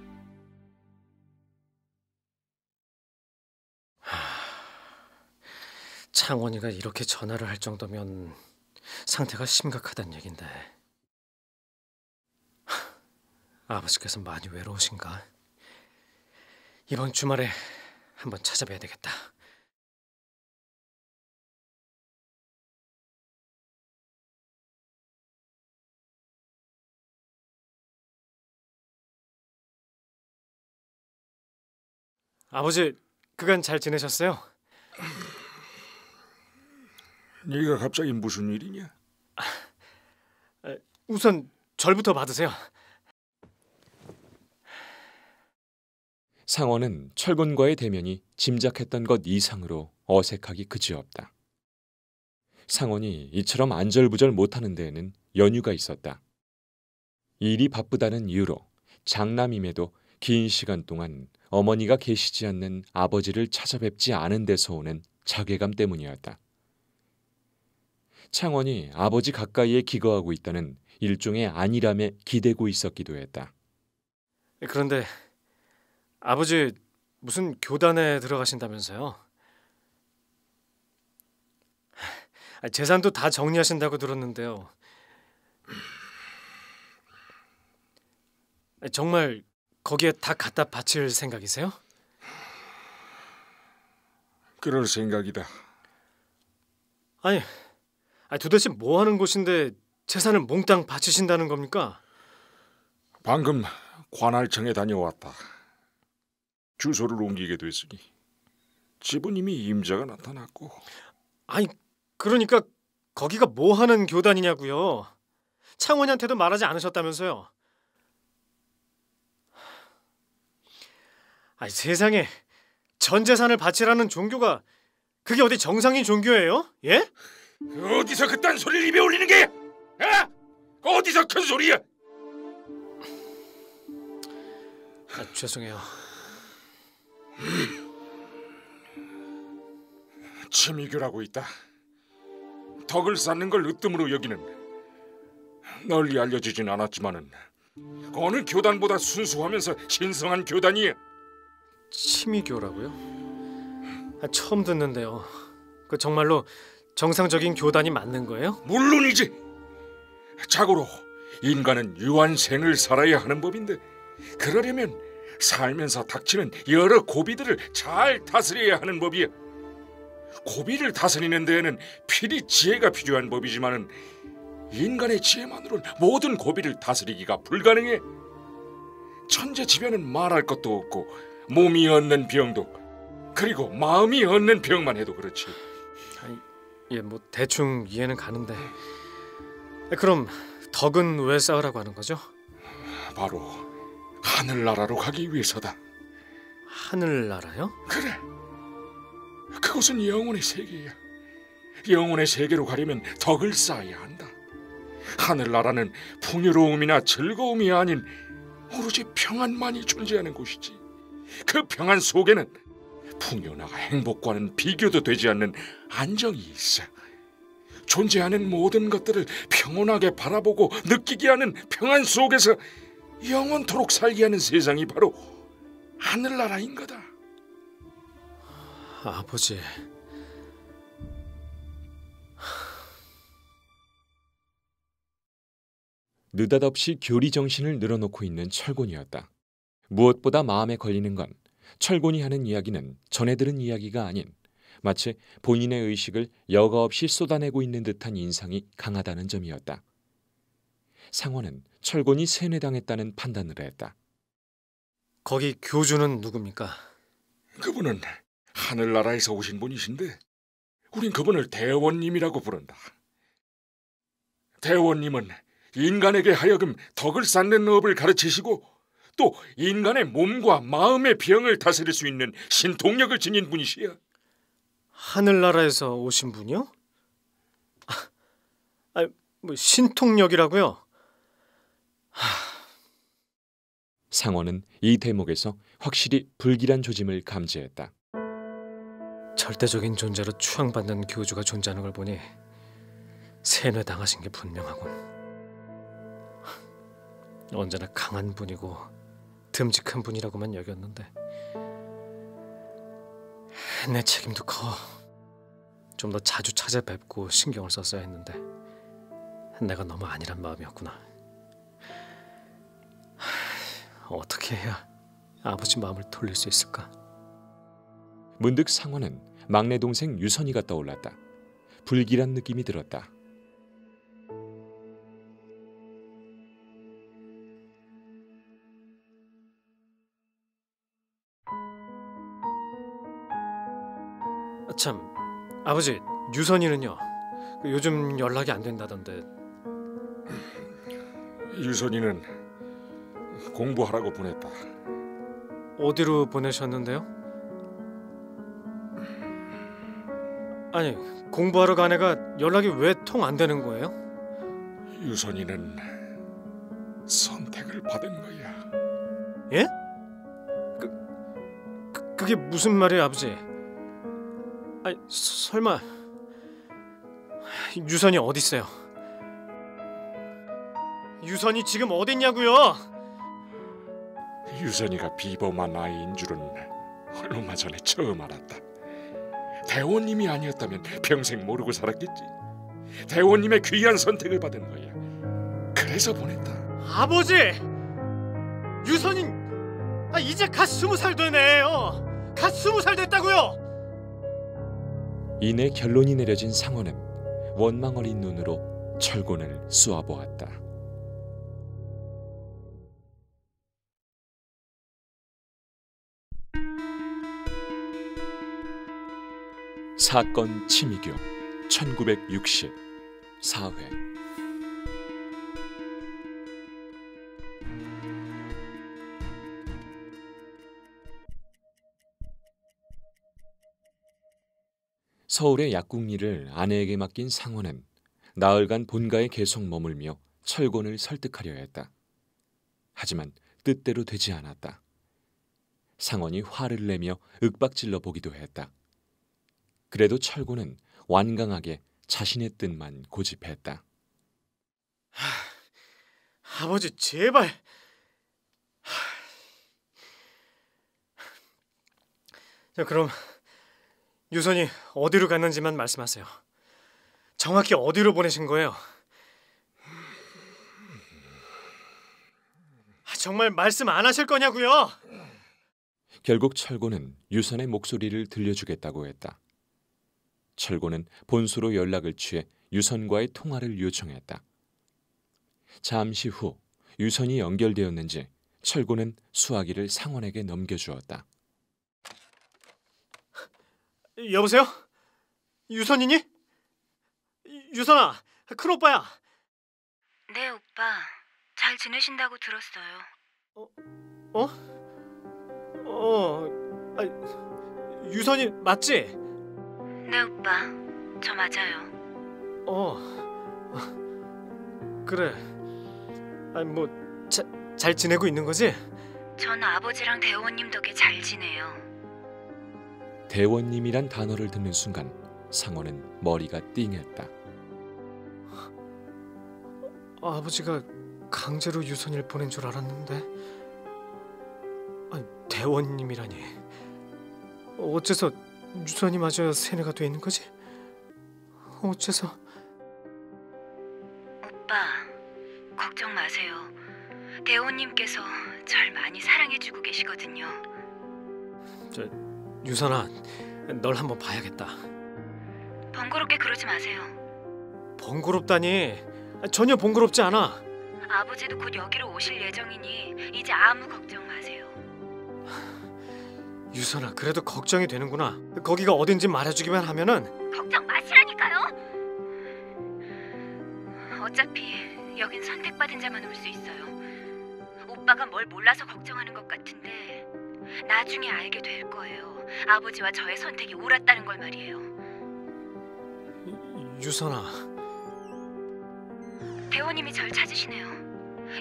창원이가 이렇게 전화를 할 정도면 상태가 심각하단 얘긴데. 아버지께서 많이 외로우신가? 이번 주말에 한번 찾아뵈야 되겠다. 아버지, 그간 잘 지내셨어요? 네가 갑자기 무슨 일이냐? 우선 절부터 받으세요. 상원은 철곤과의 대면이 짐작했던 것 이상으로 어색하기 그지없다. 상원이 이처럼 안절부절 못하는 데에는 연유가 있었다. 일이 바쁘다는 이유로 장남임에도 긴 시간 동안 어머니가 계시지 않는 아버지를 찾아뵙지 않은 데서 오는 자괴감 때문이었다. 창원이 아버지 가까이에 기거하고 있다는 일종의 안일함에 기대고 있었기도 했다. 그런데 아버지 무슨 교단에 들어가신다면서요? 재산도 다 정리하신다고 들었는데요. 정말 거기에 다 갖다 바칠 생각이세요? 그럴 생각이다. 아니, 도대체 뭐 하는 곳인데 재산을 몽땅 바치신다는 겁니까? 방금 관할청에 다녀왔다. 주소를 옮기게 됐으니 집은 이미 임자가 나타났고. 아니, 그러니까 거기가 뭐 하는 교단이냐고요. 창원이한테도 말하지 않으셨다면서요. 아니, 세상에 전 재산을 바치라는 종교가 그게 어디 정상인 종교예요? 예? 어디서 그딴 소리를 입에 올리는 게? 어디서 큰 소리야? 죄송해요. 치미교라고 있다. 덕을 쌓는 걸 으뜸으로 여기는, 널리 알려지진 않았지만은 어느 교단보다 순수하면서 신성한 교단이야. 치미교라고요? 처음 듣는데요. 그 정말로 정상적인 교단이 맞는 거예요? 물론이지. 자고로 인간은 유한생을 살아야 하는 법인데, 그러려면 살면서 닥치는 여러 고비들을 잘 다스려야 하는 법이야. 고비를 다스리는 데에는 필히 지혜가 필요한 법이지만은 인간의 지혜만으로는 모든 고비를 다스리기가 불가능해. 천재지변은 말할 것도 없고 몸이 얻는 병도 그리고 마음이 얻는 병만 해도 그렇지. 예, 뭐 대충 이해는 가는데 그럼 덕은 왜 쌓으라고 하는 거죠? 바로 하늘나라로 가기 위해서다. 하늘나라요? 그래, 그것은 영혼의 세계야. 영혼의 세계로 가려면 덕을 쌓아야 한다. 하늘나라는 풍요로움이나 즐거움이 아닌 오로지 평안만이 존재하는 곳이지. 그 평안 속에는 풍요나 행복과는 비교도 되지 않는 안정이 있어. 존재하는 모든 것들을 평온하게 바라보고 느끼게 하는 평안 속에서 영원토록 살게 하는 세상이 바로 하늘나라인 거다. 아버지, 느닷없이 교리 정신을 늘어놓고 있는 철곤이었다. 무엇보다 마음에 걸리는 건 철곤이 하는 이야기는 전해 들은 이야기가 아닌 마치 본인의 의식을 여과 없이 쏟아내고 있는 듯한 인상이 강하다는 점이었다. 상원은 철곤이 세뇌당했다는 판단을 했다. 거기 교주는 누굽니까? 그분은 하늘나라에서 오신 분이신데 우린 그분을 대원님이라고 부른다. 대원님은 인간에게 하여금 덕을 쌓는 법을 가르치시고 또 인간의 몸과 마음의 병을 다스릴 수 있는 신통력을 지닌 분이시야. 하늘나라에서 오신 분이요? 뭐 신통력이라고요? 상원은 이 대목에서 확실히 불길한 조짐을 감지했다. 절대적인 존재로 추앙받는 교주가 존재하는 걸 보니 세뇌당하신 게 분명하군. 언제나 강한 분이고 듬직한 분이라고만 여겼는데 내 책임도 커. 좀 더 자주 찾아뵙고 신경을 썼어야 했는데 내가 너무 안일한 마음이었구나. 어떻게 해야 아버지 마음을 돌릴 수 있을까? 문득 상원은 막내 동생 유선이가 떠올랐다. 불길한 느낌이 들었다. 참, 아버지, 유선이는요? 요즘 연락이 안 된다던데. 유선이는 공부하라고 보냈다. 어디로 보내셨는데요? 아니, 공부하러 간 애가 연락이 왜 통 안 되는 거예요? 유선이는 선택을 받은 거야. 예? 그게 무슨 말이에요, 아버지? 아니, 설마 유선이 어디 있어요? 유선이 지금 어디 있냐고요? 유선이가 비범한 아이인 줄은 얼마 전에 처음 알았다. 대원님이 아니었다면 평생 모르고 살았겠지. 대원님의 귀한 선택을 받은 거야. 그래서 보냈다. 아버지! 유선이 이제 갓 20살 되네요. 갓 20살 됐다고요. 이내 결론이 내려진 상원은 원망 어린 눈으로 철곤을 쏘아보았다. 사건 치미교 1960 4회. 서울의 약국 일을 아내에게 맡긴 상원은 나흘간 본가에 계속 머물며 철곤을 설득하려 했다. 하지만 뜻대로 되지 않았다. 상원이 화를 내며 윽박질러 보기도 했다. 그래도 철곤은 완강하게 자신의 뜻만 고집했다. 아버지, 제발. 자, 그럼 유선이 어디로 갔는지만 말씀하세요. 정확히 어디로 보내신 거예요? 정말 말씀 안 하실 거냐고요? 결국 철곤은 유선의 목소리를 들려주겠다고 했다. 철곤은 본소로 연락을 취해 유선과의 통화를 요청했다. 잠시 후 유선이 연결되었는지 철곤은 수화기를 상원에게 넘겨주었다. 여보세요? 유선이니? 유선아, 큰오빠야. 네, 오빠. 잘 지내신다고 들었어요. 유선이 맞지? 네, 오빠. 저 맞아요. 그래. 아니 뭐 잘 지내고 있는 거지? 전 아버지랑 대원님 덕에 잘 지내요. 대원님이란 단어를 듣는 순간 상원은 머리가 띵했다. 아버지가 강제로 유선이를 보낸 줄 알았는데. 아니, 대원님이라니. 어째서 유선이마저 세뇌가 돼 있는 거지? 어째서? 오빠, 걱정 마세요. 대원님께서 절 많이 사랑해주고 계시거든요. 유선아, 널 한번 봐야겠다. 번거롭게 그러지 마세요. 번거롭다니. 전혀 번거롭지 않아. 아버지도 곧 여기로 오실 예정이니 이제 아무 걱정 마세요. 유선아, 그래도 걱정이 되는구나. 거기가 어딘지 말해주기만 하면은. 걱정 마시라니까요. 어차피 여긴 선택받은 자만 올 수 있어요. 오빠가 뭘 몰라서 걱정하는 것 같은데 나중에 알게 될 거예요. 아버지와 저의 선택이 옳았다는 걸 말이에요. 유선아. 대원님이 절 찾으시네요.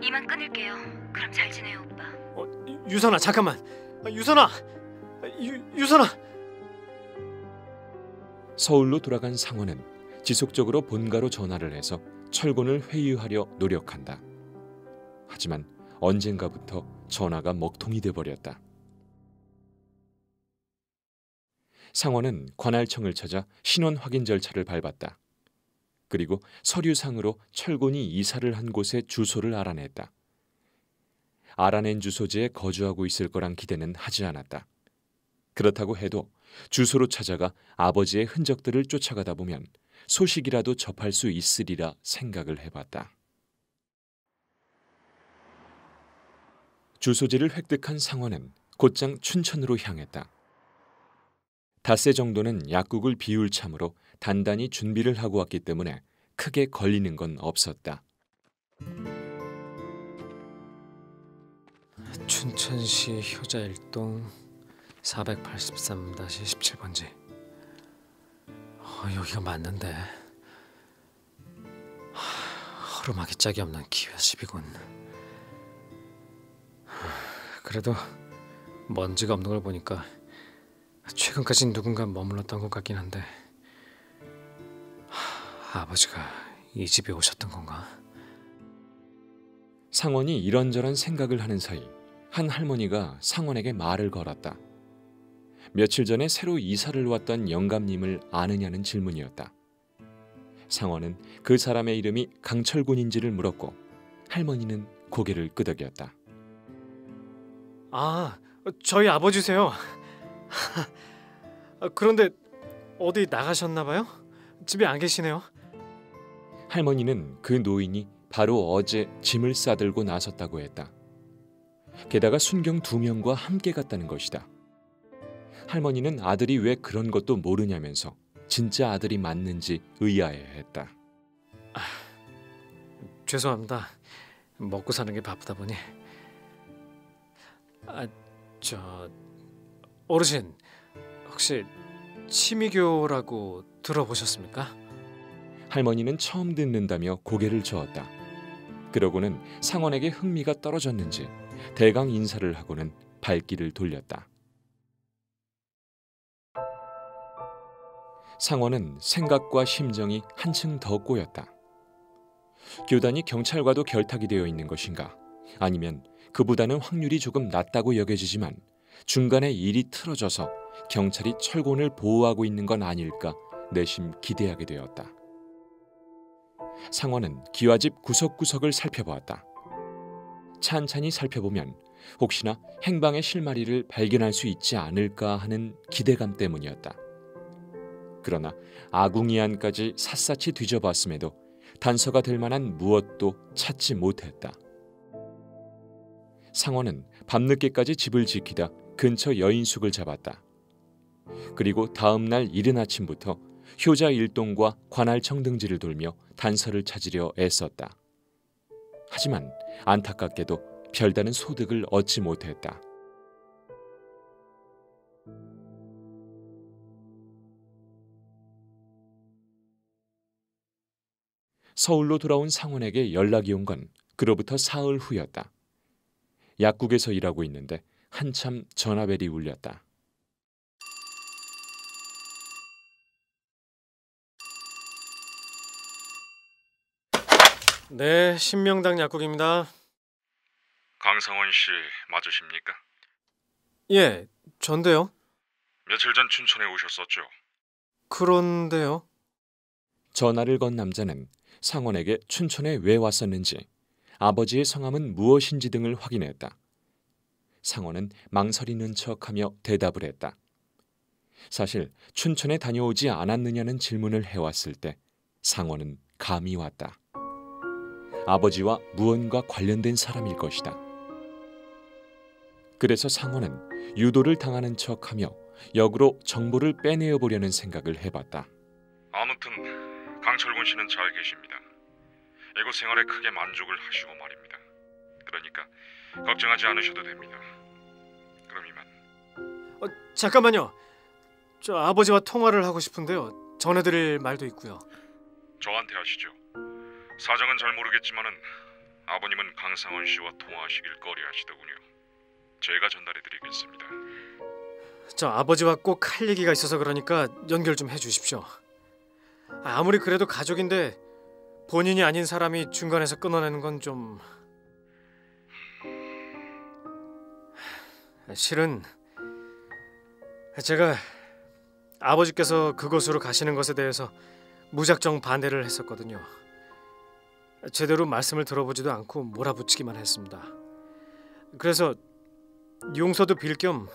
이만 끊을게요. 그럼 잘 지내요, 오빠. 유선아, 잠깐만. 유선아. 유선아. 서울로 돌아간 상원은 지속적으로 본가로 전화를 해서 철곤을 회유하려 노력한다. 하지만 언젠가부터 전화가 먹통이 돼버렸다. 상원은 관할청을 찾아 신원 확인 절차를 밟았다. 그리고 서류상으로 철곤이 이사를 한 곳의 주소를 알아냈다. 알아낸 주소지에 거주하고 있을 거란 기대는 하지 않았다. 그렇다고 해도 주소로 찾아가 아버지의 흔적들을 쫓아가다 보면 소식이라도 접할 수 있으리라 생각을 해봤다. 주소지를 획득한 상원은 곧장 춘천으로 향했다. 닷새 정도는 약국을 비울 참으로 단단히 준비를 하고 왔기 때문에 크게 걸리는 건 없었다. 춘천시 효자 1동 483-17번지. 여기가 맞는데. 허름하기 짝이 없는 기회십이군. 그래도 먼지가 없는 걸 보니까 최근까지 누군가 머물렀던 것 같긴 한데. 아버지가 이 집에 오셨던 건가? 상원이 이런저런 생각을 하는 사이 한 할머니가 상원에게 말을 걸었다. 며칠 전에 새로 이사를 왔던 영감님을 아느냐는 질문이었다. 상원은 그 사람의 이름이 강철군인지를 물었고 할머니는 고개를 끄덕였다. 아, 저희 아버지세요. 그런데 어디 나가셨나 봐요? 집에 안 계시네요. 할머니는 그 노인이 바로 어제 짐을 싸들고 나섰다고 했다. 게다가 순경 2명과 함께 갔다는 것이다. 할머니는 아들이 왜 그런 것도 모르냐면서 진짜 아들이 맞는지 의아해했다. 죄송합니다. 먹고 사는 게 바쁘다 보니. 어르신, 혹시 치미교라고 들어보셨습니까? 할머니는 처음 듣는다며 고개를 저었다. 그러고는 상원에게 흥미가 떨어졌는지 대강 인사를 하고는 발길을 돌렸다. 상원은 생각과 심정이 한층 더 꼬였다. 교단이 경찰과도 결탁이 되어 있는 것인가? 아니면 그보다는 확률이 조금 낮다고 여겨지지만 중간에 일이 틀어져서 경찰이 철곤을 보호하고 있는 건 아닐까 내심 기대하게 되었다. 상원은 기와집 구석구석을 살펴보았다. 찬찬히 살펴보면 혹시나 행방의 실마리를 발견할 수 있지 않을까 하는 기대감 때문이었다. 그러나 아궁이 안까지 샅샅이 뒤져봤음에도 단서가 될 만한 무엇도 찾지 못했다. 상원은 밤늦게까지 집을 지키다 근처 여인숙을 잡았다. 그리고 다음 날 이른 아침부터 효자 일동과 관할청 등지를 돌며 단서를 찾으려 애썼다. 하지만 안타깝게도 별다른 소득을 얻지 못했다. 서울로 돌아온 상원에게 연락이 온 건 그로부터 사흘 후였다. 약국에서 일하고 있는데 한참 전화벨이 울렸다. 네, 신명당 약국입니다. 강상원 씨 맞으십니까? 예, 전데요. 며칠 전 춘천에 오셨었죠? 그런데요. 전화를 건 남자는 상원에게 춘천에 왜 왔었는지, 아버지의 성함은 무엇인지 등을 확인했다. 상원은 망설이는 척하며 대답을 했다. 사실 춘천에 다녀오지 않았느냐는 질문을 해왔을 때 상원은 감이 왔다. 아버지와 무언가 관련된 사람일 것이다. 그래서 상원은 유도를 당하는 척하며 역으로 정보를 빼내어 보려는 생각을 해봤다. 아무튼 강철군 씨는 잘 계십니다. 이곳 생활에 크게 만족을 하시고 말입니다. 그러니까 걱정하지 않으셔도 됩니다. 그럼 이만. 잠깐만요. 저 아버지와 통화를 하고 싶은데요. 전해드릴 말도 있고요. 저한테 하시죠. 사정은 잘 모르겠지만은 아버님은 강상원 씨와 통화하시길 꺼려하시더군요. 제가 전달해드리겠습니다. 저 아버지와 꼭 할 얘기가 있어서 그러니까 연결 좀 해주십시오. 아무리 그래도 가족인데 본인이 아닌 사람이 중간에서 끊어내는 건 좀... 실은 제가 아버지께서 그곳으로 가시는 것에 대해서 무작정 반대를 했었거든요. 제대로 말씀을 들어보지도 않고 몰아붙이기만 했습니다. 그래서 용서도 빌 겸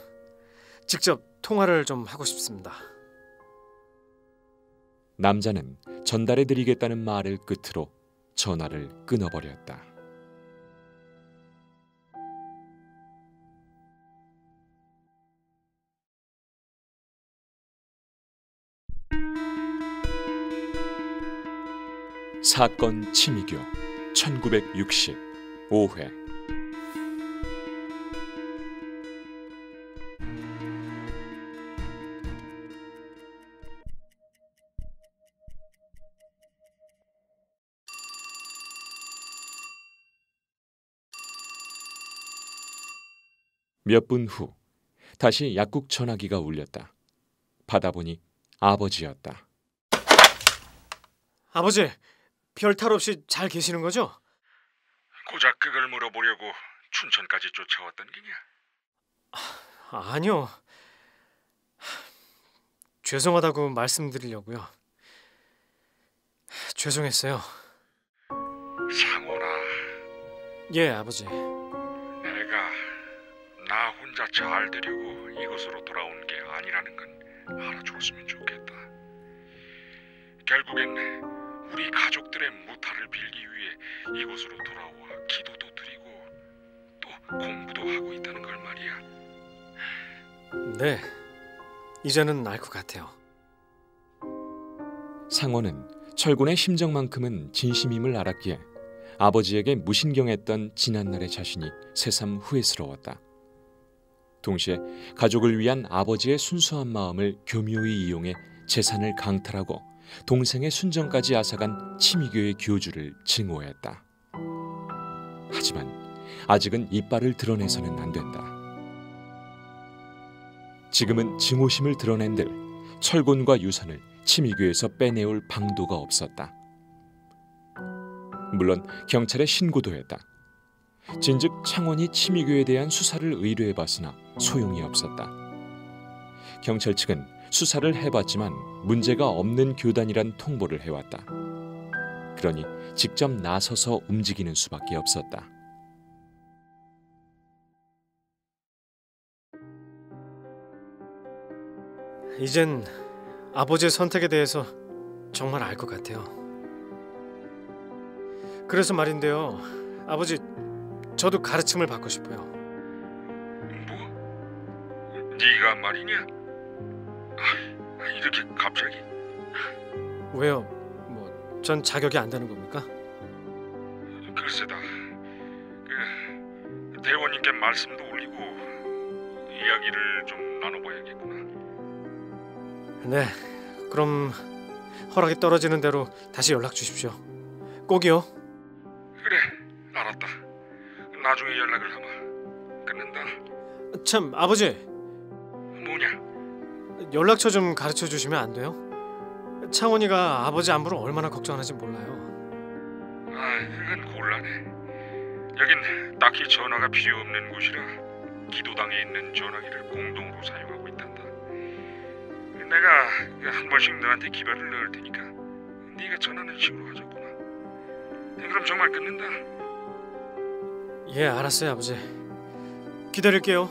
직접 통화를 좀 하고 싶습니다. 남자는 전달해드리겠다는 말을 끝으로 전화를 끊어버렸다. 사건 치미교 1965회. 몇 분 후 다시 약국 전화기가 울렸다. 받아보니 아버지였다. 아버지, 별 탈 없이 잘 계시는 거죠? 고작 그걸 물어보려고 춘천까지 쫓아왔던 기냐? 아니요. 죄송하다고 말씀드리려고요. 죄송했어요. 상원아, 예, 아버지. 내가 나 혼자 잘 되려고 이곳으로 돌아온 게 아니라는 건 알아줬으면 좋겠다. 결국엔 우리 가족들의 무탈을 빌기 위해 이곳으로 돌아와 기도도 드리고 또 공부도 하고 있다는 걸 말이야. 네, 이제는 알 것 같아요. 상원은 철군의 심정만큼은 진심임을 알았기에 아버지에게 무신경했던 지난날의 자신이 새삼 후회스러웠다. 동시에 가족을 위한 아버지의 순수한 마음을 교묘히 이용해 재산을 강탈하고 동생의 순정까지 앗아간 치미교의 교주를 증오했다. 하지만 아직은 이빨을 드러내서는 안 된다. 지금은 증오심을 드러낸들 철곤과 유선을 치미교에서 빼내올 방도가 없었다. 물론 경찰에 신고도 했다. 진즉 창원이 치미교에 대한 수사를 의뢰해봤으나 소용이 없었다. 경찰 측은 수사를 해봤지만 문제가 없는 교단이란 통보를 해왔다. 그러니 직접 나서서 움직이는 수밖에 없었다. 이젠 아버지의 선택에 대해서 정말 알 것 같아요. 그래서 말인데요, 아버지, 저도 가르침을 받고 싶어요. 뭐? 네가 말이냐? 이렇게 갑자기? 왜요? 뭐 전 자격이 안 되는 겁니까? 글쎄다. 대원님께 말씀도 올리고 이야기를 좀 나눠봐야겠구나. 네, 그럼 허락이 떨어지는 대로 다시 연락 주십시오. 꼭이요. 그래, 알았다. 나중에 연락을 하마. 끊는다. 참, 아버지, 뭐냐? 연락처 좀 가르쳐 주시면 안 돼요? 창원이가 아버지 안부를 얼마나 걱정하는지 몰라요. 그건 곤란해. 여긴 딱히 전화가 필요 없는 곳이라 기도당에 있는 전화기를 공동으로 사용하고 있단다. 내가 한 번씩 너한테 기별을 넣을 테니까 네가 전화는 식으로 하자꾸나. 그럼 정말 끊는다. 예, 알았어요, 아버지. 기다릴게요.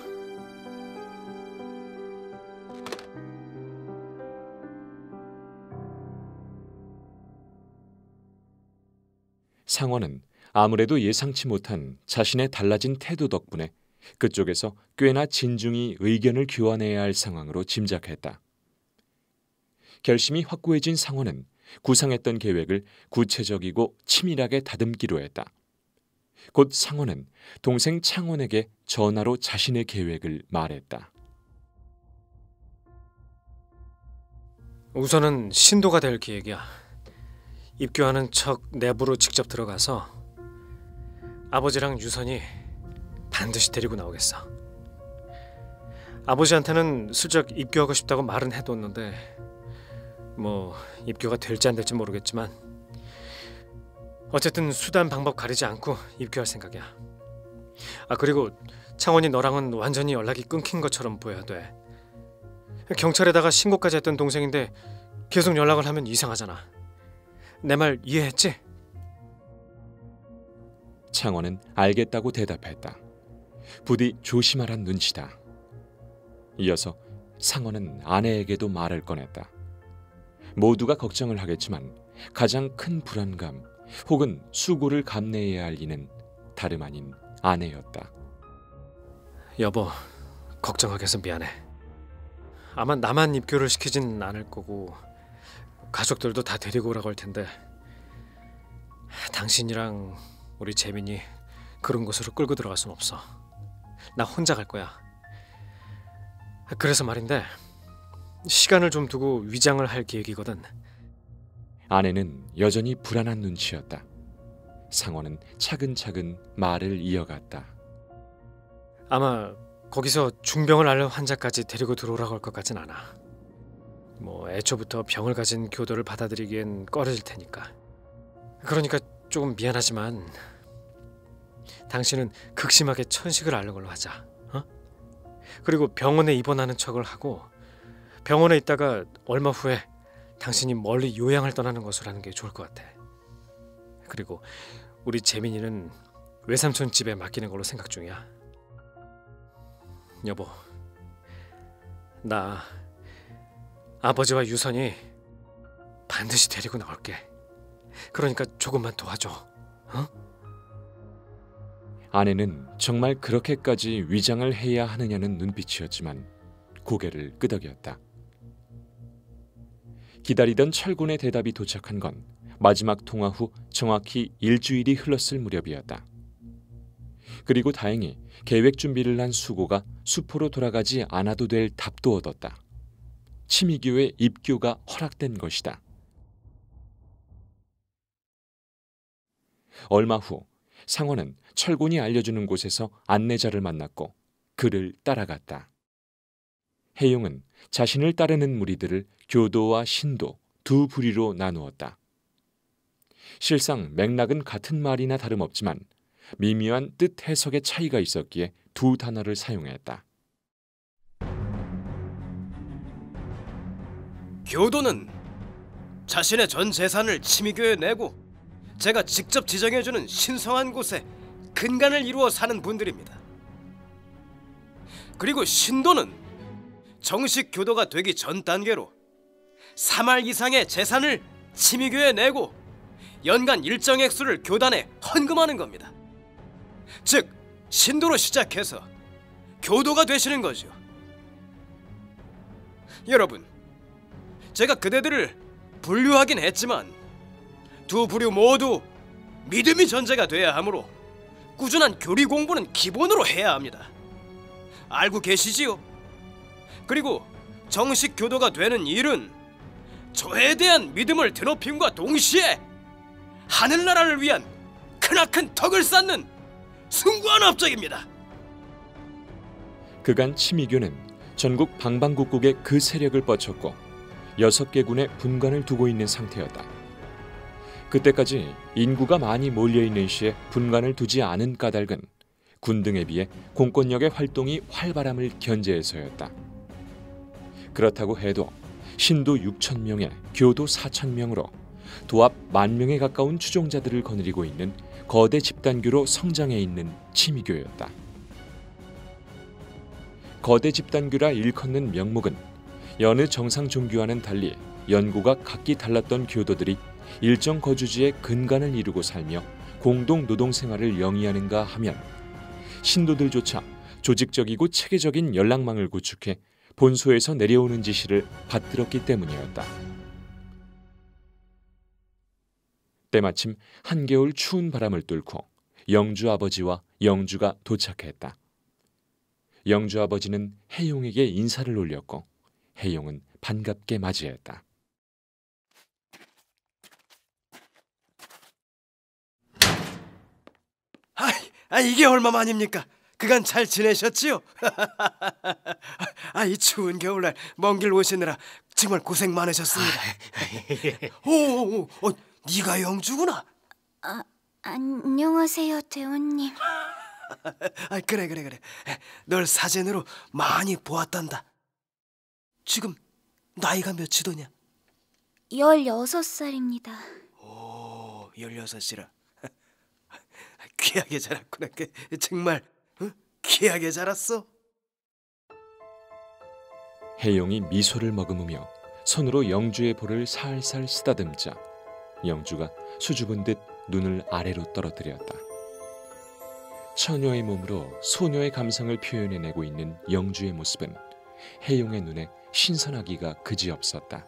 상원은 아무래도 예상치 못한 자신의 달라진 태도 덕분에 그쪽에서 꽤나 진중히 의견을 교환해야 할 상황으로 짐작했다. 결심이 확고해진 상원은 구상했던 계획을 구체적이고 치밀하게 다듬기로 했다. 곧 상원은 동생 창원에게 전화로 자신의 계획을 말했다. 우선은 신도가 될 계획이야. 입교하는 척 내부로 직접 들어가서 아버지랑 유선이 반드시 데리고 나오겠어. 아버지한테는 슬쩍 입교하고 싶다고 말은 해뒀는데 뭐 입교가 될지 안 될지 모르겠지만 어쨌든 수단 방법 가리지 않고 입교할 생각이야. 그리고 창원이 너랑은 완전히 연락이 끊긴 것처럼 보여야 돼. 경찰에다가 신고까지 했던 동생인데 계속 연락을 하면 이상하잖아. 내 말 이해했지? 창원은 알겠다고 대답했다. 부디 조심하란 눈치다. 이어서 상원은 아내에게도 말을 꺼냈다. 모두가 걱정을 하겠지만 가장 큰 불안감 혹은 수고를 감내해야 할 이는 다름 아닌 아내였다. 여보, 걱정하게 해서 미안해. 아마 나만 입교를 시키진 않을 거고 가족들도 다 데리고 오라고 할 텐데 당신이랑 우리 재민이 그런 곳으로 끌고 들어갈 순 없어. 나 혼자 갈 거야. 그래서 말인데 시간을 좀 두고 위장을 할 계획이거든. 아내는 여전히 불안한 눈치였다. 상원은 차근차근 말을 이어갔다. 아마 거기서 중병을 앓는 환자까지 데리고 들어오라고 할 것 같진 않아. 뭐 애초부터 병을 가진 교도를 받아들이기엔 꺼려질 테니까. 그러니까 조금 미안하지만 당신은 극심하게 천식을 앓는 걸로 하자. 그리고 병원에 입원하는 척을 하고 병원에 있다가 얼마 후에 당신이 멀리 요양을 떠나는 것으로 하는 게 좋을 것 같아. 그리고 우리 재민이는 외삼촌 집에 맡기는 걸로 생각 중이야. 여보, 나 아버지와 유선이 반드시 데리고 나올게. 그러니까 조금만 도와줘. 아내는 정말 그렇게까지 위장을 해야 하느냐는 눈빛이었지만 고개를 끄덕였다. 기다리던 철군의 대답이 도착한 건 마지막 통화 후 정확히 일주일이 흘렀을 무렵이었다. 그리고 다행히 계획 준비를 한 수고가 수포로 돌아가지 않아도 될 답도 얻었다. 치미교의 입교가 허락된 것이다. 얼마 후 상원은 철군이 알려주는 곳에서 안내자를 만났고 그를 따라갔다. 해용은 자신을 따르는 무리들을 교도와 신도 두 부리로 나누었다. 실상 맥락은 같은 말이나 다름없지만 미묘한 뜻 해석의 차이가 있었기에 두 단어를 사용했다. 교도는 자신의 전 재산을 치미교에 내고 제가 직접 지정해주는 신성한 곳에 근간을 이루어 사는 분들입니다. 그리고 신도는 정식 교도가 되기 전 단계로 3할 이상의 재산을 치미교에 내고 연간 일정 액수를 교단에 헌금하는 겁니다. 즉 신도로 시작해서 교도가 되시는 거죠. 여러분, 제가 그대들을 분류하긴 했지만 두 부류 모두 믿음이 전제가 돼야 하므로 꾸준한 교리 공부는 기본으로 해야 합니다. 알고 계시지요? 그리고 정식 교도가 되는 일은 저에 대한 믿음을 드높임과 동시에 하늘나라를 위한 크나큰 덕을 쌓는 숭고한 업적입니다. 그간 치미교는 전국 방방곡곡에 그 세력을 뻗쳤고 6개 군의 분관을 두고 있는 상태였다. 그때까지 인구가 많이 몰려있는 시에 분관을 두지 않은 까닭은 군 등에 비해 공권력의 활동이 활발함을 견제해서였다. 그렇다고 해도 신도 6,000명에 교도 4,000명으로 도합 10,000명에 가까운 추종자들을 거느리고 있는 거대 집단교로 성장해 있는 치미교였다. 거대 집단교라 일컫는 명목은 여느 정상 종교와는 달리 연고가 각기 달랐던 교도들이 일정 거주지에 근간을 이루고 살며 공동 노동 생활을 영위하는가 하면 신도들조차 조직적이고 체계적인 연락망을 구축해 본소에서 내려오는 지시를 받들었기 때문이었다. 때마침 한겨울 추운 바람을 뚫고 영주 아버지와 영주가 도착했다. 영주 아버지는 해용에게 인사를 올렸고 해용은 반갑게 맞이했다. 이게 얼마만입니까? 그간 잘 지내셨지요? 이 추운 겨울날 먼 길 오시느라 정말 고생 많으셨습니다. 오, 네가 영주구나. 안녕하세요, 대원님. 그래. 널 사진으로 많이 보았단다. 지금 나이가 몇이더냐? 16살입니다. 오, 16이라. 귀하게 자랐구나. 정말 귀하게 자랐어. 해용이 미소를 머금으며 손으로 영주의 볼을 살살 쓰다듬자 영주가 수줍은 듯 눈을 아래로 떨어뜨렸다. 처녀의 몸으로 소녀의 감성을 표현해내고 있는 영주의 모습은 해용의 눈에 신선하기가 그지없었다.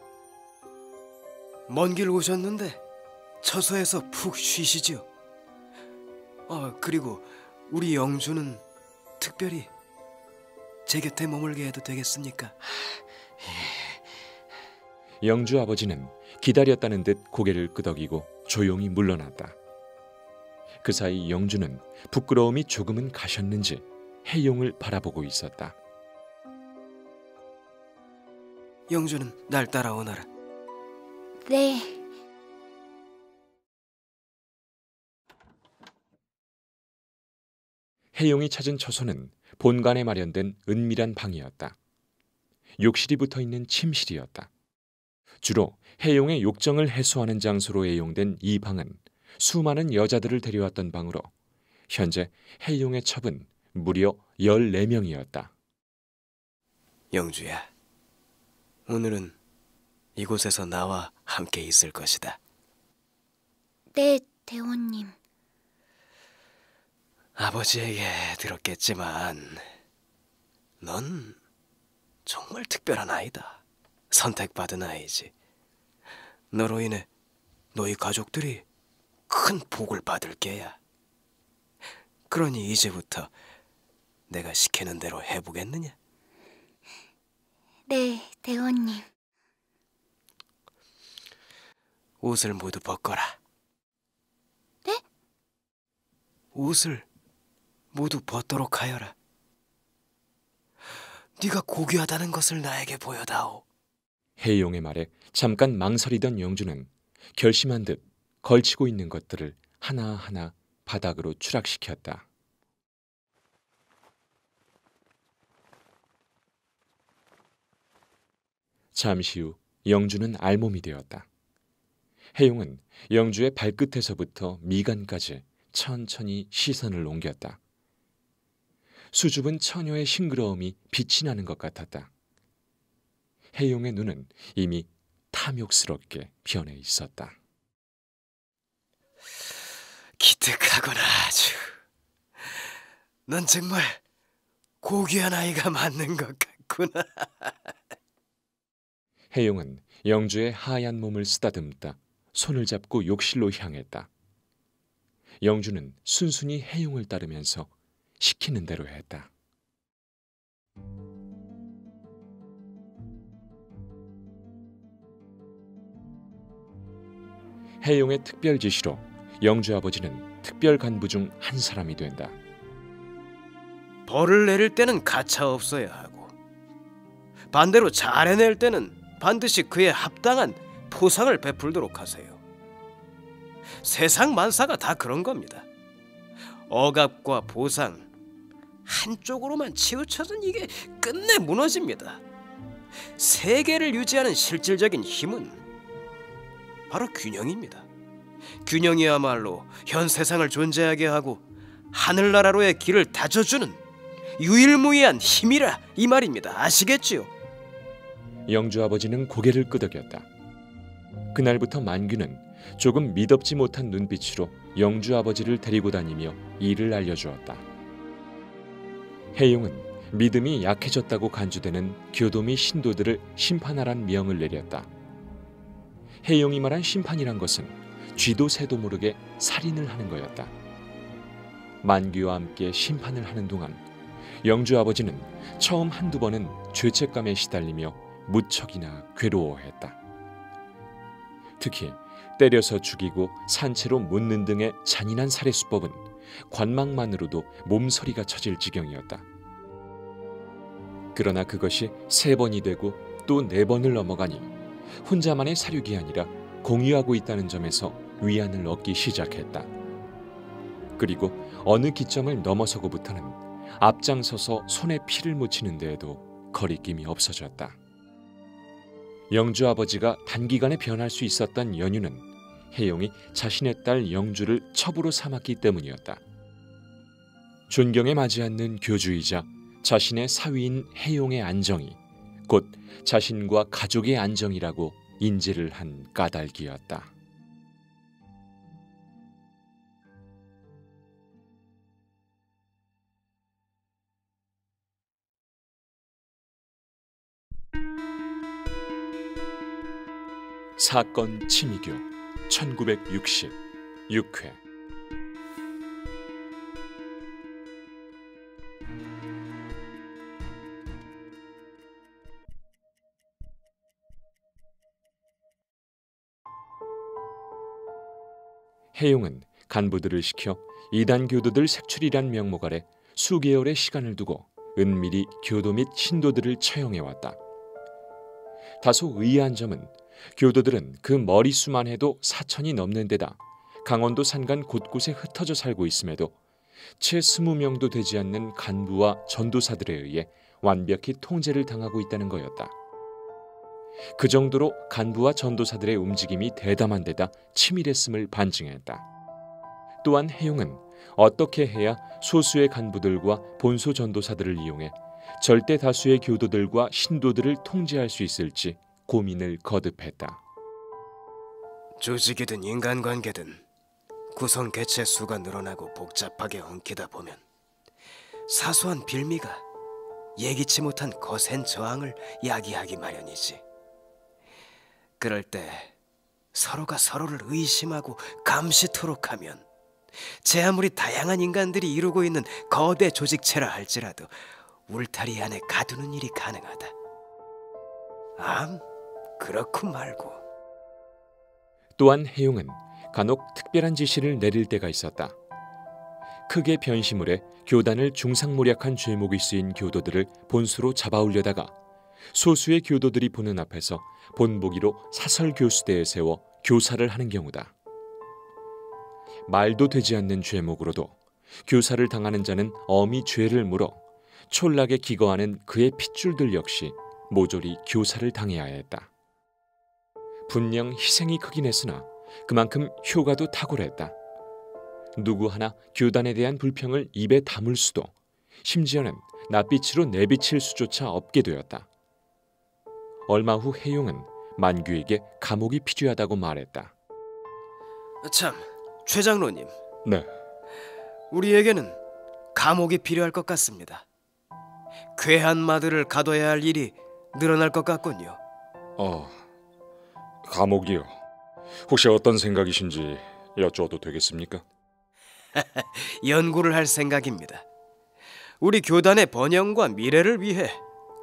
먼 길 오셨는데 처소에서 푹 쉬시지요. 그리고 우리 영주는 특별히 제 곁에 머물게 해도 되겠습니까? 영주 아버지는 기다렸다는 듯 고개를 끄덕이고 조용히 물러났다. 그 사이 영주는 부끄러움이 조금은 가셨는지 해용을 바라보고 있었다. 영주는 날 따라오너라. 네. 해용이 찾은 처소는 본관에 마련된 은밀한 방이었다. 욕실이 붙어있는 침실이었다. 주로 해용의 욕정을 해소하는 장소로 애용된 이 방은 수많은 여자들을 데려왔던 방으로 현재 해용의 첩은 무려 14명이었다. 영주야, 오늘은 이곳에서 나와 함께 있을 것이다. 네, 대원님. 아버지에게 들었겠지만 넌 정말 특별한 아이다. 선택받은 아이지. 너로 인해 너희 가족들이 큰 복을 받을 게야. 그러니 이제부터 내가 시키는 대로 해보겠느냐? 네, 대원님. 옷을 모두 벗거라. 네? 옷을 모두 벗도록 하여라. 네가 고귀하다는 것을 나에게 보여다오. 해용의 말에 잠깐 망설이던 영주는 결심한 듯 걸치고 있는 것들을 하나하나 바닥으로 추락시켰다. 잠시 후 영주는 알몸이 되었다. 해용은 영주의 발끝에서부터 미간까지 천천히 시선을 옮겼다. 수줍은 처녀의 싱그러움이 빛이 나는 것 같았다. 해용의 눈은 이미 탐욕스럽게 변해 있었다. 기특하구나 아주. 넌 정말 고귀한 아이가 맞는 것 같구나. 해용은 영주의 하얀 몸을 쓰다듬다 손을 잡고 욕실로 향했다. 영주는 순순히 해용을 따르면서 시키는 대로 했다. 해용의 특별 지시로 영주 아버지는 특별 간부 중 한 사람이 된다. 벌을 내릴 때는 가차 없어야 하고 반대로 잘 해낼 때는 반드시 그에 합당한 포상을 베풀도록 하세요. 세상 만사가 다 그런 겁니다. 억압과 보상 한쪽으로만 치우쳐선 이게 끝내 무너집니다. 세계를 유지하는 실질적인 힘은 바로 균형입니다. 균형이야말로 현 세상을 존재하게 하고 하늘나라로의 길을 다져주는 유일무이한 힘이라 이 말입니다. 아시겠지요? 영주 아버지는 고개를 끄덕였다. 그날부터 만규는 조금 미덥지 못한 눈빛으로 영주 아버지를 데리고 다니며 일을 알려주었다. 해용은 믿음이 약해졌다고 간주되는 교도미 신도들을 심판하란 명을 내렸다. 해용이 말한 심판이란 것은 쥐도 새도 모르게 살인을 하는 거였다. 만규와 함께 심판을 하는 동안 영주 아버지는 처음 한두 번은 죄책감에 시달리며 무척이나 괴로워했다. 특히 때려서 죽이고 산채로 묻는 등의 잔인한 살해수법은 관망만으로도 몸서리가 쳐질 지경이었다. 그러나 그것이 3번이 되고 또 4번을 넘어가니 혼자만의 사륙이 아니라 공유하고 있다는 점에서 위안을 얻기 시작했다. 그리고 어느 기점을 넘어서고부터는 앞장서서 손에 피를 묻히는 데에도 거리낌이 없어졌다. 영주 아버지가 단기간에 변할 수 있었던 연유는 해용이 자신의 딸 영주를 첩으로 삼았기 때문이었다. 존경에 맞지 않는 교주이자 자신의 사위인 해용의 안정이 곧 자신과 가족의 안정이라고 인지를 한 까닭이었다. 사건 치미교 1960 6회. 해용은 간부들을 시켜 이단 교도들 색출이란 명목 아래 수개월의 시간을 두고 은밀히 교도 및 신도들을 처형해왔다. 다소 의아한 점은 교도들은 그 머릿수만 해도 4천이 넘는 데다 강원도 산간 곳곳에 흩어져 살고 있음에도 채 20명도 되지 않는 간부와 전도사들에 의해 완벽히 통제를 당하고 있다는 거였다. 그 정도로 간부와 전도사들의 움직임이 대담한 데다 치밀했음을 반증했다. 또한 해용은 어떻게 해야 소수의 간부들과 본소 전도사들을 이용해 절대 다수의 교도들과 신도들을 통제할 수 있을지 고민을 거듭했다. 조직이든 인간관계든 구성 개체 수가 늘어나고 복잡하게 엉키다 보면 사소한 빌미가 예기치 못한 거센 저항을 야기하기 마련이지. 그럴 때 서로가 서로를 의심하고 감시토록 하면 제 아무리 다양한 인간들이 이루고 있는 거대 조직체라 할지라도 울타리 안에 가두는 일이 가능하다. 그렇고 말고. 또한 해용은 간혹 특별한 지시를 내릴 때가 있었다. 크게 변심을 해 교단을 중상모략한 죄목이 쓰인 교도들을 본수로 잡아올려다가 소수의 교도들이 보는 앞에서 본보기로 사설교수대에 세워 교사를 하는 경우다. 말도 되지 않는 죄목으로도 교사를 당하는 자는 엄히 죄를 물어 촐락에 기거하는 그의 핏줄들 역시 모조리 교사를 당해야 했다. 분명 희생이 크긴 했으나 그만큼 효과도 탁월했다. 누구 하나 교단에 대한 불평을 입에 담을 수도, 심지어는 낯빛으로 내비칠 수조차 없게 되었다. 얼마 후 해용은 만규에게 감옥이 필요하다고 말했다. 참, 최 장로님. 네. 우리에게는 감옥이 필요할 것 같습니다. 괴한 마들을 가둬야 할 일이 늘어날 것 같군요. 감옥이요. 혹시 어떤 생각이신지 여쭈어도 되겠습니까? 연구를 할 생각입니다. 우리 교단의 번영과 미래를 위해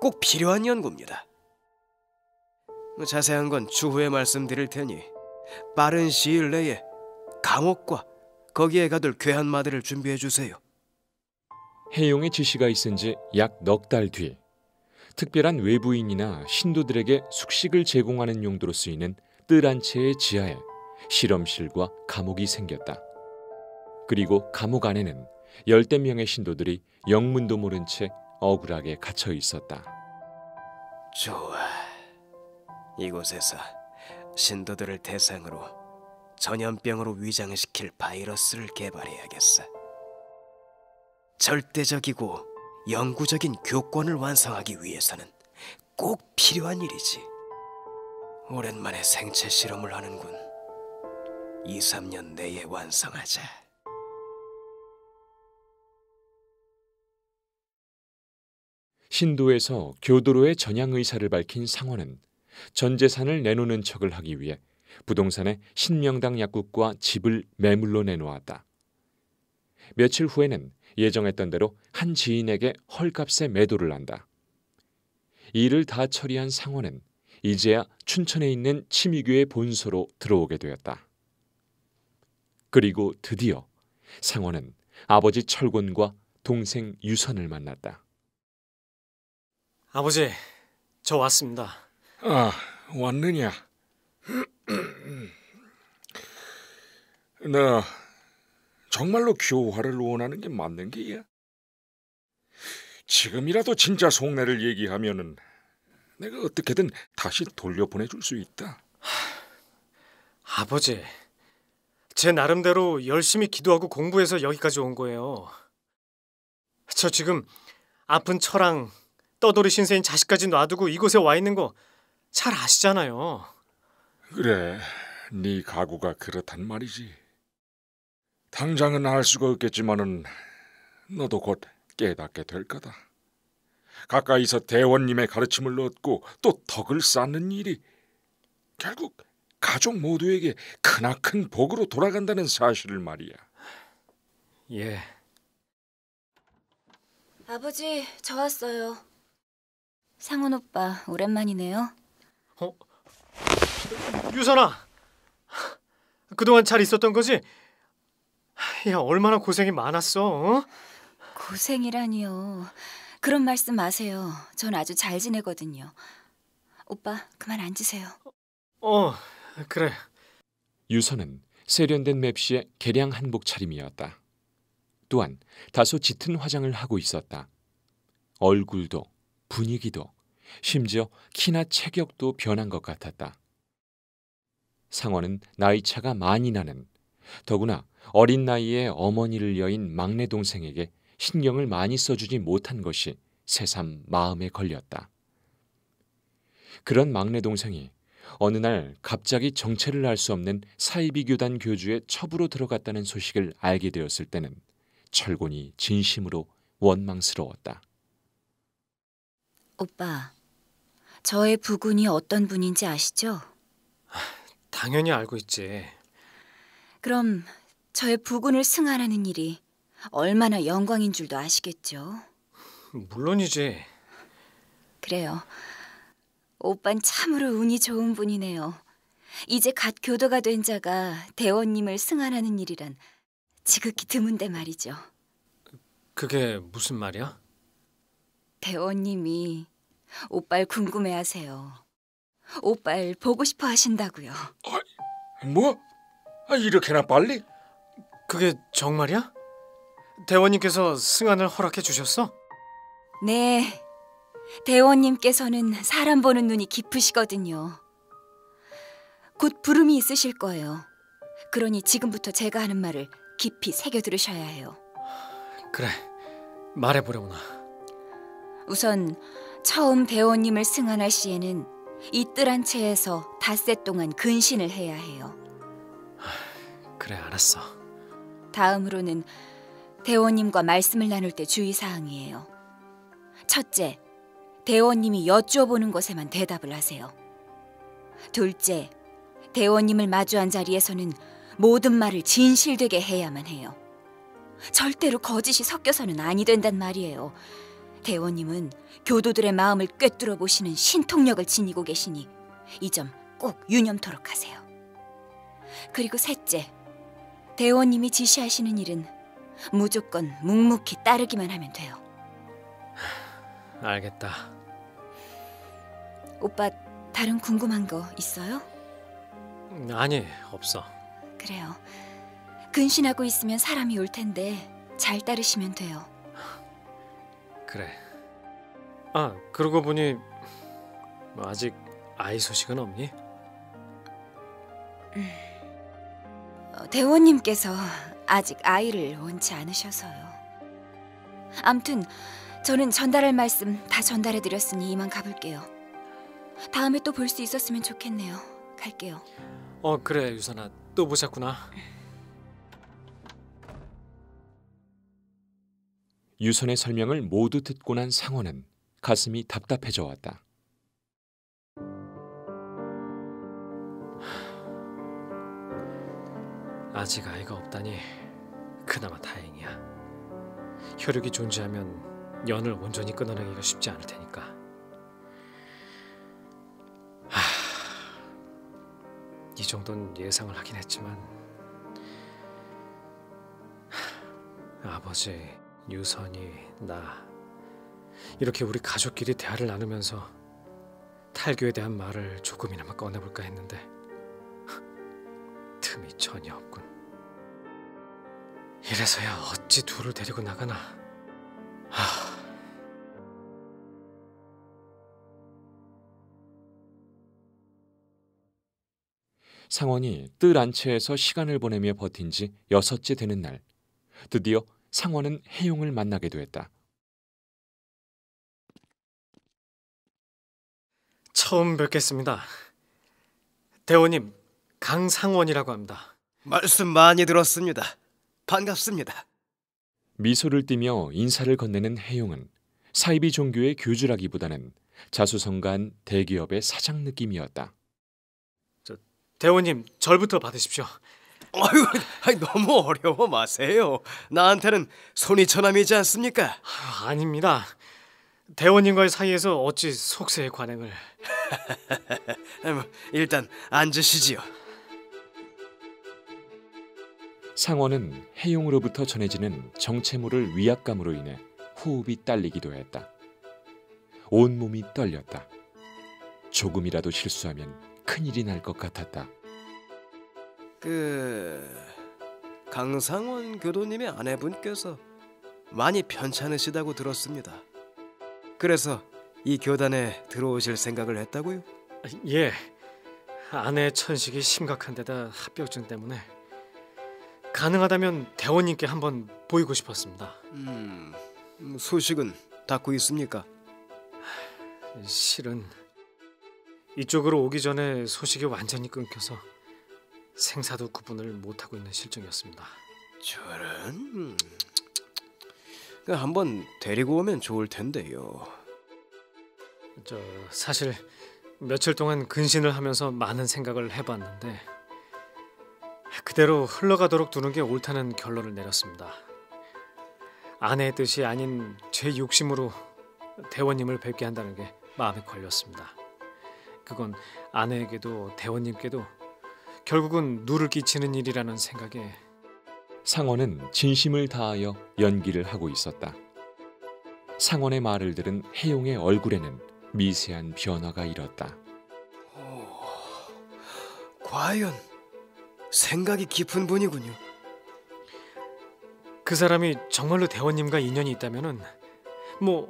꼭 필요한 연구입니다. 자세한 건 추후에 말씀드릴 테니 빠른 시일 내에 감옥과 거기에 가둘 괴한 마들을 준비해 주세요. 해용의 지시가 있은 지 약 넉 달 뒤, 특별한 외부인이나 신도들에게 숙식을 제공하는 용도로 쓰이는 뜰 한 채의 지하에 실험실과 감옥이 생겼다. 그리고 감옥 안에는 10대 명의 신도들이 영문도 모른 채 억울하게 갇혀 있었다. 좋아. 이곳에서 신도들을 대상으로 전염병으로 위장시킬 바이러스를 개발해야겠어. 절대적이고 영구적인 교권을 완성하기 위해서는 꼭 필요한 일이지. 오랜만에 생체 실험을 하는군. 2, 3년 내에 완성하자. 신도에서 교도로의 전향 의사를 밝힌 상원은 전 재산을 내놓는 척을 하기 위해 부동산에 신명당 약국과 집을 매물로 내놓았다. 며칠 후에는 예정했던 대로 한 지인에게 헐값에 매도를 한다. 이 일을 다 처리한 상원은 이제야 춘천에 있는 치미교의 본소로 들어오게 되었다. 그리고 드디어 상원은 아버지 철곤과 동생 유선을 만났다. 아버지, 저 왔습니다. 아, 왔느냐? 너 정말로 교화를 원하는 게 맞는 게야? 지금이라도 진짜 속내를 얘기하면은 내가 어떻게든 다시 돌려보내줄 수 있다. 아버지, 제 나름대로 열심히 기도하고 공부해서 여기까지 온 거예요. 저 지금 아픈 처랑 떠돌이 신세인 자식까지 놔두고 이곳에 와 있는 거 잘 아시잖아요. 그래, 네 각오가 그렇단 말이지. 당장은 알 수가 없겠지만은 너도 곧 깨닫게 될 거다. 가까이서 대원님의 가르침을 얻고 또 덕을 쌓는 일이 결국 가족 모두에게 크나큰 복으로 돌아간다는 사실을 말이야. 예. 아버지, 저 왔어요. 상훈 오빠, 오랜만이네요. 유선아, 그동안 잘 있었던 거지? 야, 얼마나 고생이 많았어. 어? 고생이라니요. 그런 말씀 마세요. 전 아주 잘 지내거든요. 오빠, 그만 앉으세요. 그래. 유선은 세련된 맵시의 개량 한복 차림이었다. 또한 다소 짙은 화장을 하고 있었다. 얼굴도 분위기도 심지어 키나 체격도 변한 것 같았다. 상원은 나이차가 많이 나는, 더구나 어린 나이에 어머니를 여인 막내 동생에게 신경을 많이 써주지 못한 것이 새삼 마음에 걸렸다. 그런 막내 동생이 어느 날 갑자기 정체를 알 수 없는 사이비 교단 교주의 첩으로 들어갔다는 소식을 알게 되었을 때는 철곤이 진심으로 원망스러웠다. 오빠, 저의 부군이 어떤 분인지 아시죠? 당연히 알고 있지. 그럼 저의 부군을 승환하는 일이 얼마나 영광인 줄도 아시겠죠? 물론이지. 그래요. 오빤 참으로 운이 좋은 분이네요. 이제 갓 교도가 된 자가 대원님을 승환하는 일이란 지극히 드문데 말이죠. 그게 무슨 말이야? 대원님이 오빠를 궁금해하세요. 오빠를 보고 싶어 하신다고요. 뭐? 이렇게나 빨리? 그게 정말이야? 대원님께서 승환을 허락해 주셨어? 네, 대원님께서는 사람 보는 눈이 깊으시거든요. 곧 부름이 있으실 거예요. 그러니 지금부터 제가 하는 말을 깊이 새겨 들으셔야 해요. 그래, 말해보려구나. 우선 처음 대원님을 승환할 시에는 이 뜰 한 채에서 닷새 동안 근신을 해야 해요. 그래, 알았어. 다음으로는 대원님과 말씀을 나눌 때 주의사항이에요. 첫째, 대원님이 여쭈어보는 것에만 대답을 하세요. 둘째, 대원님을 마주한 자리에서는 모든 말을 진실되게 해야만 해요. 절대로 거짓이 섞여서는 아니 된단 말이에요. 대원님은 교도들의 마음을 꿰뚫어 보시는 신통력을 지니고 계시니 이 점 꼭 유념토록 하세요. 그리고 셋째, 대원님이 지시하시는 일은 무조건 묵묵히 따르기만 하면 돼요. 알겠다. 오빠, 다른 궁금한 거 있어요? 아니, 없어. 그래요. 근신하고 있으면 사람이 올 텐데 잘 따르시면 돼요. 그래. 아, 그러고 보니 아직 아이 소식은 없니? 대원님께서 아직 아이를 원치 않으셔서요. 암튼 저는 전달할 말씀 다 전달해드렸으니 이만 가볼게요. 다음에 또 볼 수 있었으면 좋겠네요. 갈게요. 그래, 유선아. 또 보셨구나. 유선의 설명을 모두 듣고 난 상원은 가슴이 답답해져 왔다. 아직 아이가 없다니 그나마 다행이야. 혈육이 존재하면 연을 온전히 끊어내기가 쉽지 않을 테니까. 이 정도는 예상을 하긴 했지만 아버지, 유선이, 나 이렇게 우리 가족끼리 대화를 나누면서 탈교에 대한 말을 조금이나마 꺼내볼까 했는데 틈이 전혀 없군. 이래서야 어찌 둘을 데리고 나가나. 상원이 뜰 안채에서 시간을 보내며 버틴 지 6째 되는 날, 드디어 상원은 해용을 만나게 됐다. 처음 뵙겠습니다. 대원님, 강상원이라고 합니다. 말씀 많이 들었습니다. 반갑습니다. 미소를 띠며 인사를 건네는 해용은 사이비 종교의 교주라기보다는 자수성가한 대기업의 사장 느낌이었다. 대원님, 절부터 받으십시오. 아유, 너무 어려워 마세요. 나한테는 손이처남이지 않습니까? 아닙니다. 대원님과의 사이에서 어찌 속세의 관행을. 일단 앉으시지요. 상원은 해용으로부터 전해지는 정체 모를 위압감으로 인해 호흡이 딸리기도 했다. 온몸이 떨렸다. 조금이라도 실수하면 큰일이 날 것 같았다. 강상원 교도님의 아내분께서 많이 편찮으시다고 들었습니다. 그래서 이 교단에 들어오실 생각을 했다고요? 예, 아내 천식이 심각한 데다 합병증 때문에 가능하다면 대원님께 한번 보이고 싶었습니다. 소식은 닿고 있습니까? 실은 이쪽으로 오기 전에 소식이 완전히 끊겨서 생사도 구분을 못하고 있는 실정이었습니다. 저런, 한번 데리고 오면 좋을 텐데요. 사실 며칠 동안 근신을 하면서 많은 생각을 해봤는데 그대로 흘러가도록 두는 게 옳다는 결론을 내렸습니다. 아내의 뜻이 아닌 제 욕심으로 대원님을 뵙게 한다는 게 마음에 걸렸습니다. 그건 아내에게도 대원님께도 결국은 누를 끼치는 일이라는 생각에. 상원은 진심을 다하여 연기를 하고 있었다. 상원의 말을 들은 해용의 얼굴에는 미세한 변화가 일었다. 과연 생각이 깊은 분이군요. 그 사람이 정말로 대원님과 인연이 있다면은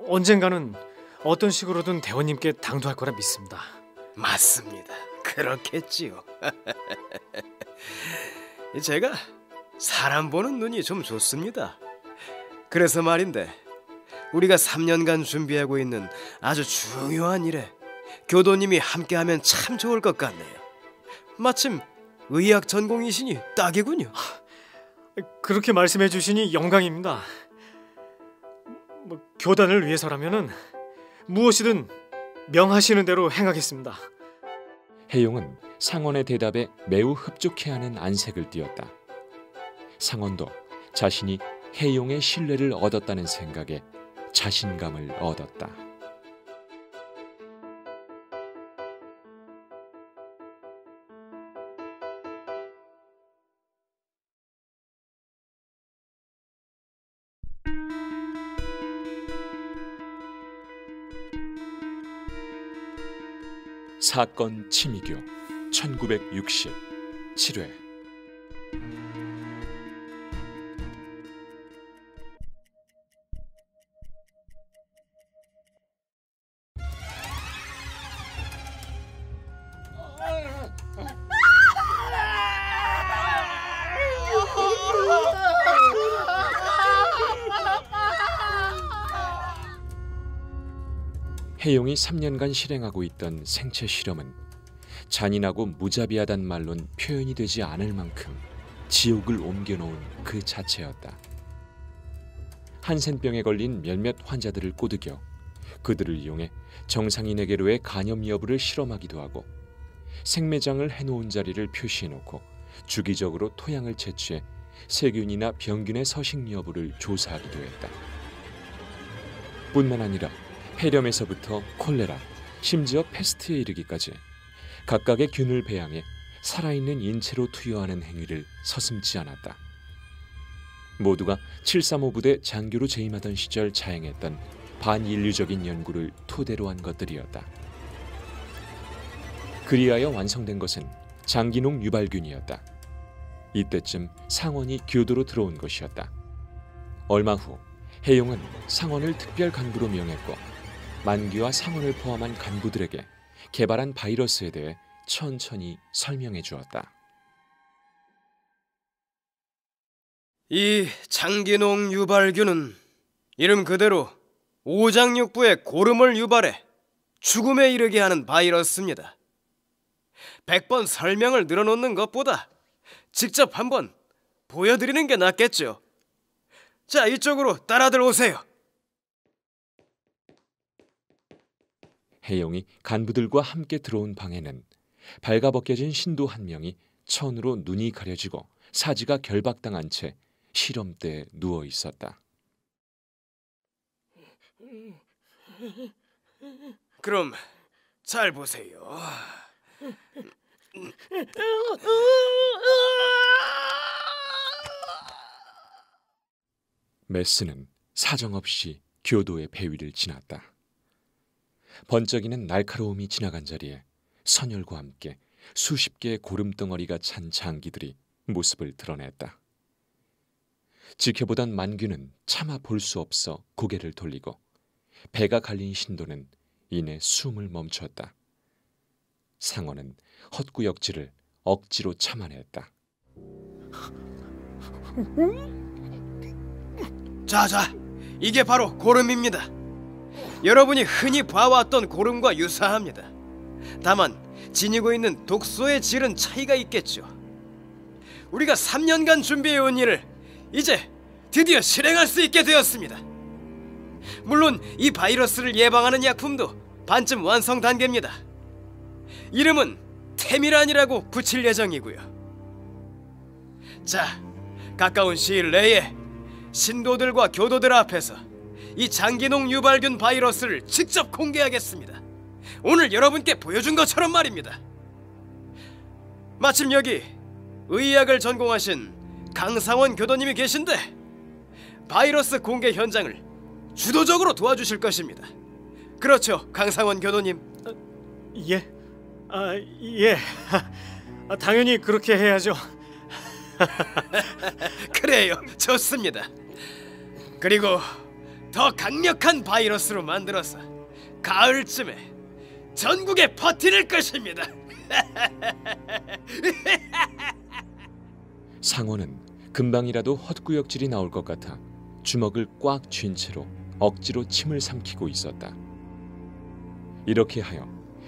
언젠가는 어떤 식으로든 대원님께 당도할 거라 믿습니다. 맞습니다. 그렇겠지요. 제가 사람 보는 눈이 좀 좋습니다. 그래서 말인데 우리가 3년간 준비하고 있는 아주 중요한 일에 교도님이 함께하면 참 좋을 것 같네요. 마침 의학 전공이시니 딱이군요. 그렇게 말씀해 주시니 영광입니다. 교단을 위해서라면은 무엇이든 명하시는 대로 행하겠습니다. 해용은 상원의 대답에 매우 흡족해하는 안색을 띠었다. 상원도 자신이 해용의 신뢰를 얻었다는 생각에 자신감을 얻었다. 사건 치미교 1960 7회. 해용이 3년간 실행하고 있던 생체 실험은 잔인하고 무자비하단 말론 표현이 되지 않을 만큼 지옥을 옮겨놓은 그 자체였다. 한센병에 걸린 몇몇 환자들을 꼬드겨 그들을 이용해 정상인에게로의 간염 여부를 실험하기도 하고, 생매장을 해놓은 자리를 표시해놓고 주기적으로 토양을 채취해 세균이나 병균의 서식 여부를 조사하기도 했다. 뿐만 아니라 폐렴에서부터 콜레라, 심지어 패스트에 이르기까지 각각의 균을 배양해 살아있는 인체로 투여하는 행위를 서슴지 않았다. 모두가 735 부대 장교로 재임하던 시절 자행했던 반인류적인 연구를 토대로 한 것들이었다. 그리하여 완성된 것은 장기농 유발균이었다. 이때쯤 상원이 교도로 들어온 것이었다. 얼마 후 해용은 상원을 특별 간부로 명했고, 만기와 상원을 포함한 간부들에게 개발한 바이러스에 대해 천천히 설명해 주었다. 이 장기농 유발균은 이름 그대로 오장육부의 고름을 유발해 죽음에 이르게 하는 바이러스입니다. 100번 설명을 늘어놓는 것보다 직접 한번 보여드리는 게 낫겠죠. 자, 이쪽으로 따라들 오세요. 해용이 간부들과 함께 들어온 방에는 발가벗겨진 신도 한 명이 천으로 눈이 가려지고 사지가 결박당한 채 실험대에 누워 있었다. 그럼 잘 보세요. 메스는 사정없이 교도의 배위를 지났다. 번쩍이는 날카로움이 지나간 자리에 선열과 함께 수십 개의 고름덩어리가 찬 장기들이 모습을 드러냈다. 지켜보던 만규는 차마 볼 수 없어 고개를 돌리고, 배가 갈린 신도는 이내 숨을 멈췄다. 상원은 헛구역질을 억지로 참아냈다. 자, 이게 바로 고름입니다. 여러분이 흔히 봐왔던 고름과 유사합니다. 다만 지니고 있는 독소의 질은 차이가 있겠죠. 우리가 3년간 준비해온 일을 이제 드디어 실행할 수 있게 되었습니다. 물론 이 바이러스를 예방하는 약품도 반쯤 완성 단계입니다. 이름은 테미란이라고 붙일 예정이고요. 자, 가까운 시일 내에 신도들과 교도들 앞에서 이 장기농 유발균 바이러스를 직접 공개하겠습니다. 오늘 여러분께 보여준 것처럼 말입니다. 마침 여기 의학을 전공하신 강상원 교도님이 계신데 바이러스 공개 현장을 주도적으로 도와주실 것입니다. 그렇죠, 강상원 교도님? 예? 예. 당연히 그렇게 해야죠. 그래요, 좋습니다. 그리고 더 강력한 바이러스로 만들어서 가을쯤에 전국에 퍼뜨릴 것입니다. 상원은 금방이라도 헛구역질이 나올 것 같아 주먹을 꽉 쥔 채로 억지로 침을 삼키고 있었다. 이렇게 하여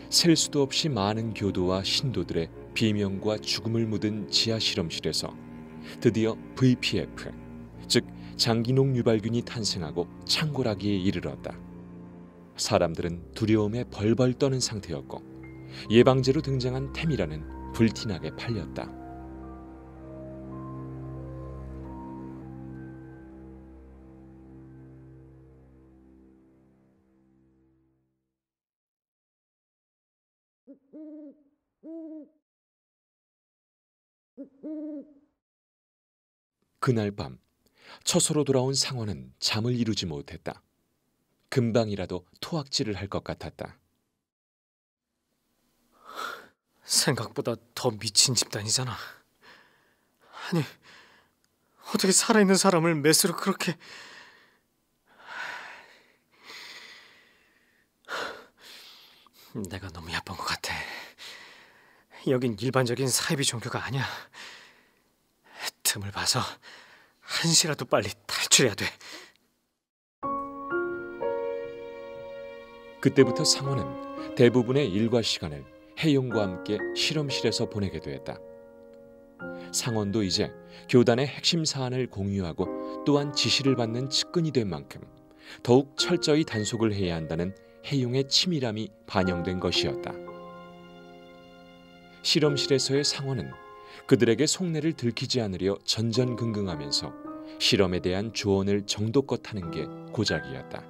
셀 수도 없이 많은 교도와 신도들의 비명과 죽음을 묻은 지하 실험실에서 드디어 VPF, 즉 장기농 유발균이 탄생하고 창궐하기에 이르렀다. 사람들은 두려움에 벌벌 떠는 상태였고, 예방제로 등장한 템이라는 불티나게 팔렸다. 그날 밤 처소로 돌아온 상원은 잠을 이루지 못했다. 금방이라도 토악질을 할 것 같았다. 생각보다 더 미친 집단이잖아. 아니, 어떻게 살아있는 사람을 메스로 그렇게... 내가 너무 얕본 것 같아. 여긴 일반적인 사이비 종교가 아니야. 틈을 봐서 한시라도 빨리 탈출해야 돼. 그때부터 상원은 대부분의 일과 시간을 혜용과 함께 실험실에서 보내게 되었다. 상원도 이제 교단의 핵심 사안을 공유하고 또한 지시를 받는 측근이 된 만큼 더욱 철저히 단속을 해야 한다는 혜용의 치밀함이 반영된 것이었다. 실험실에서의 상원은 그들에게 속내를 들키지 않으려 전전긍긍하면서 실험에 대한 조언을 정도껏 하는 게 고작이었다.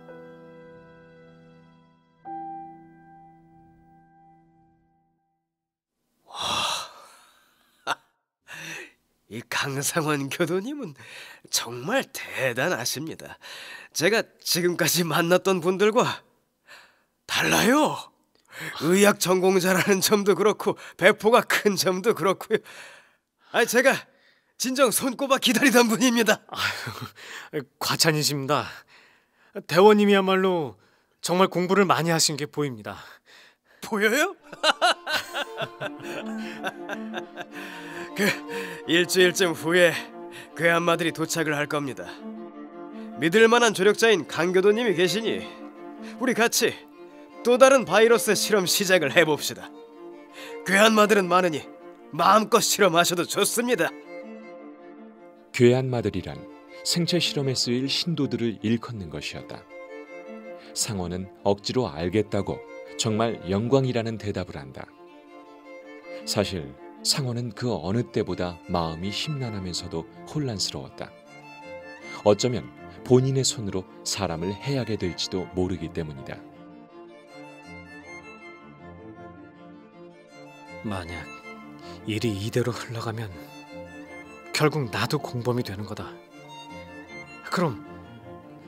이 강상원 교도님은 정말 대단하십니다. 제가 지금까지 만났던 분들과 달라요. 의학 전공자라는 점도 그렇고 배포가 큰 점도 그렇고요. 제가 진정 손꼽아 기다리던 분입니다. 과찬이십니다. 대원님이야말로 정말 공부를 많이 하신 게 보입니다. 보여요? 일주일쯤 후에 그 한마들이 도착을 할 겁니다. 믿을 만한 조력자인 강 교도님이 계시니 우리 같이 또 다른 바이러스 실험 시작을 해봅시다. 괴한 마들은 많으니 마음껏 실험하셔도 좋습니다. 괴한 마들이란 생체 실험에 쓰일 신도들을 일컫는 것이었다. 상원은 억지로 알겠다고 정말 영광이라는 대답을 한다. 사실 상원은 그 어느 때보다 마음이 심란하면서도 혼란스러웠다. 어쩌면 본인의 손으로 사람을 해하게 될지도 모르기 때문이다. 만약 일이 이대로 흘러가면 결국 나도 공범이 되는 거다. 그럼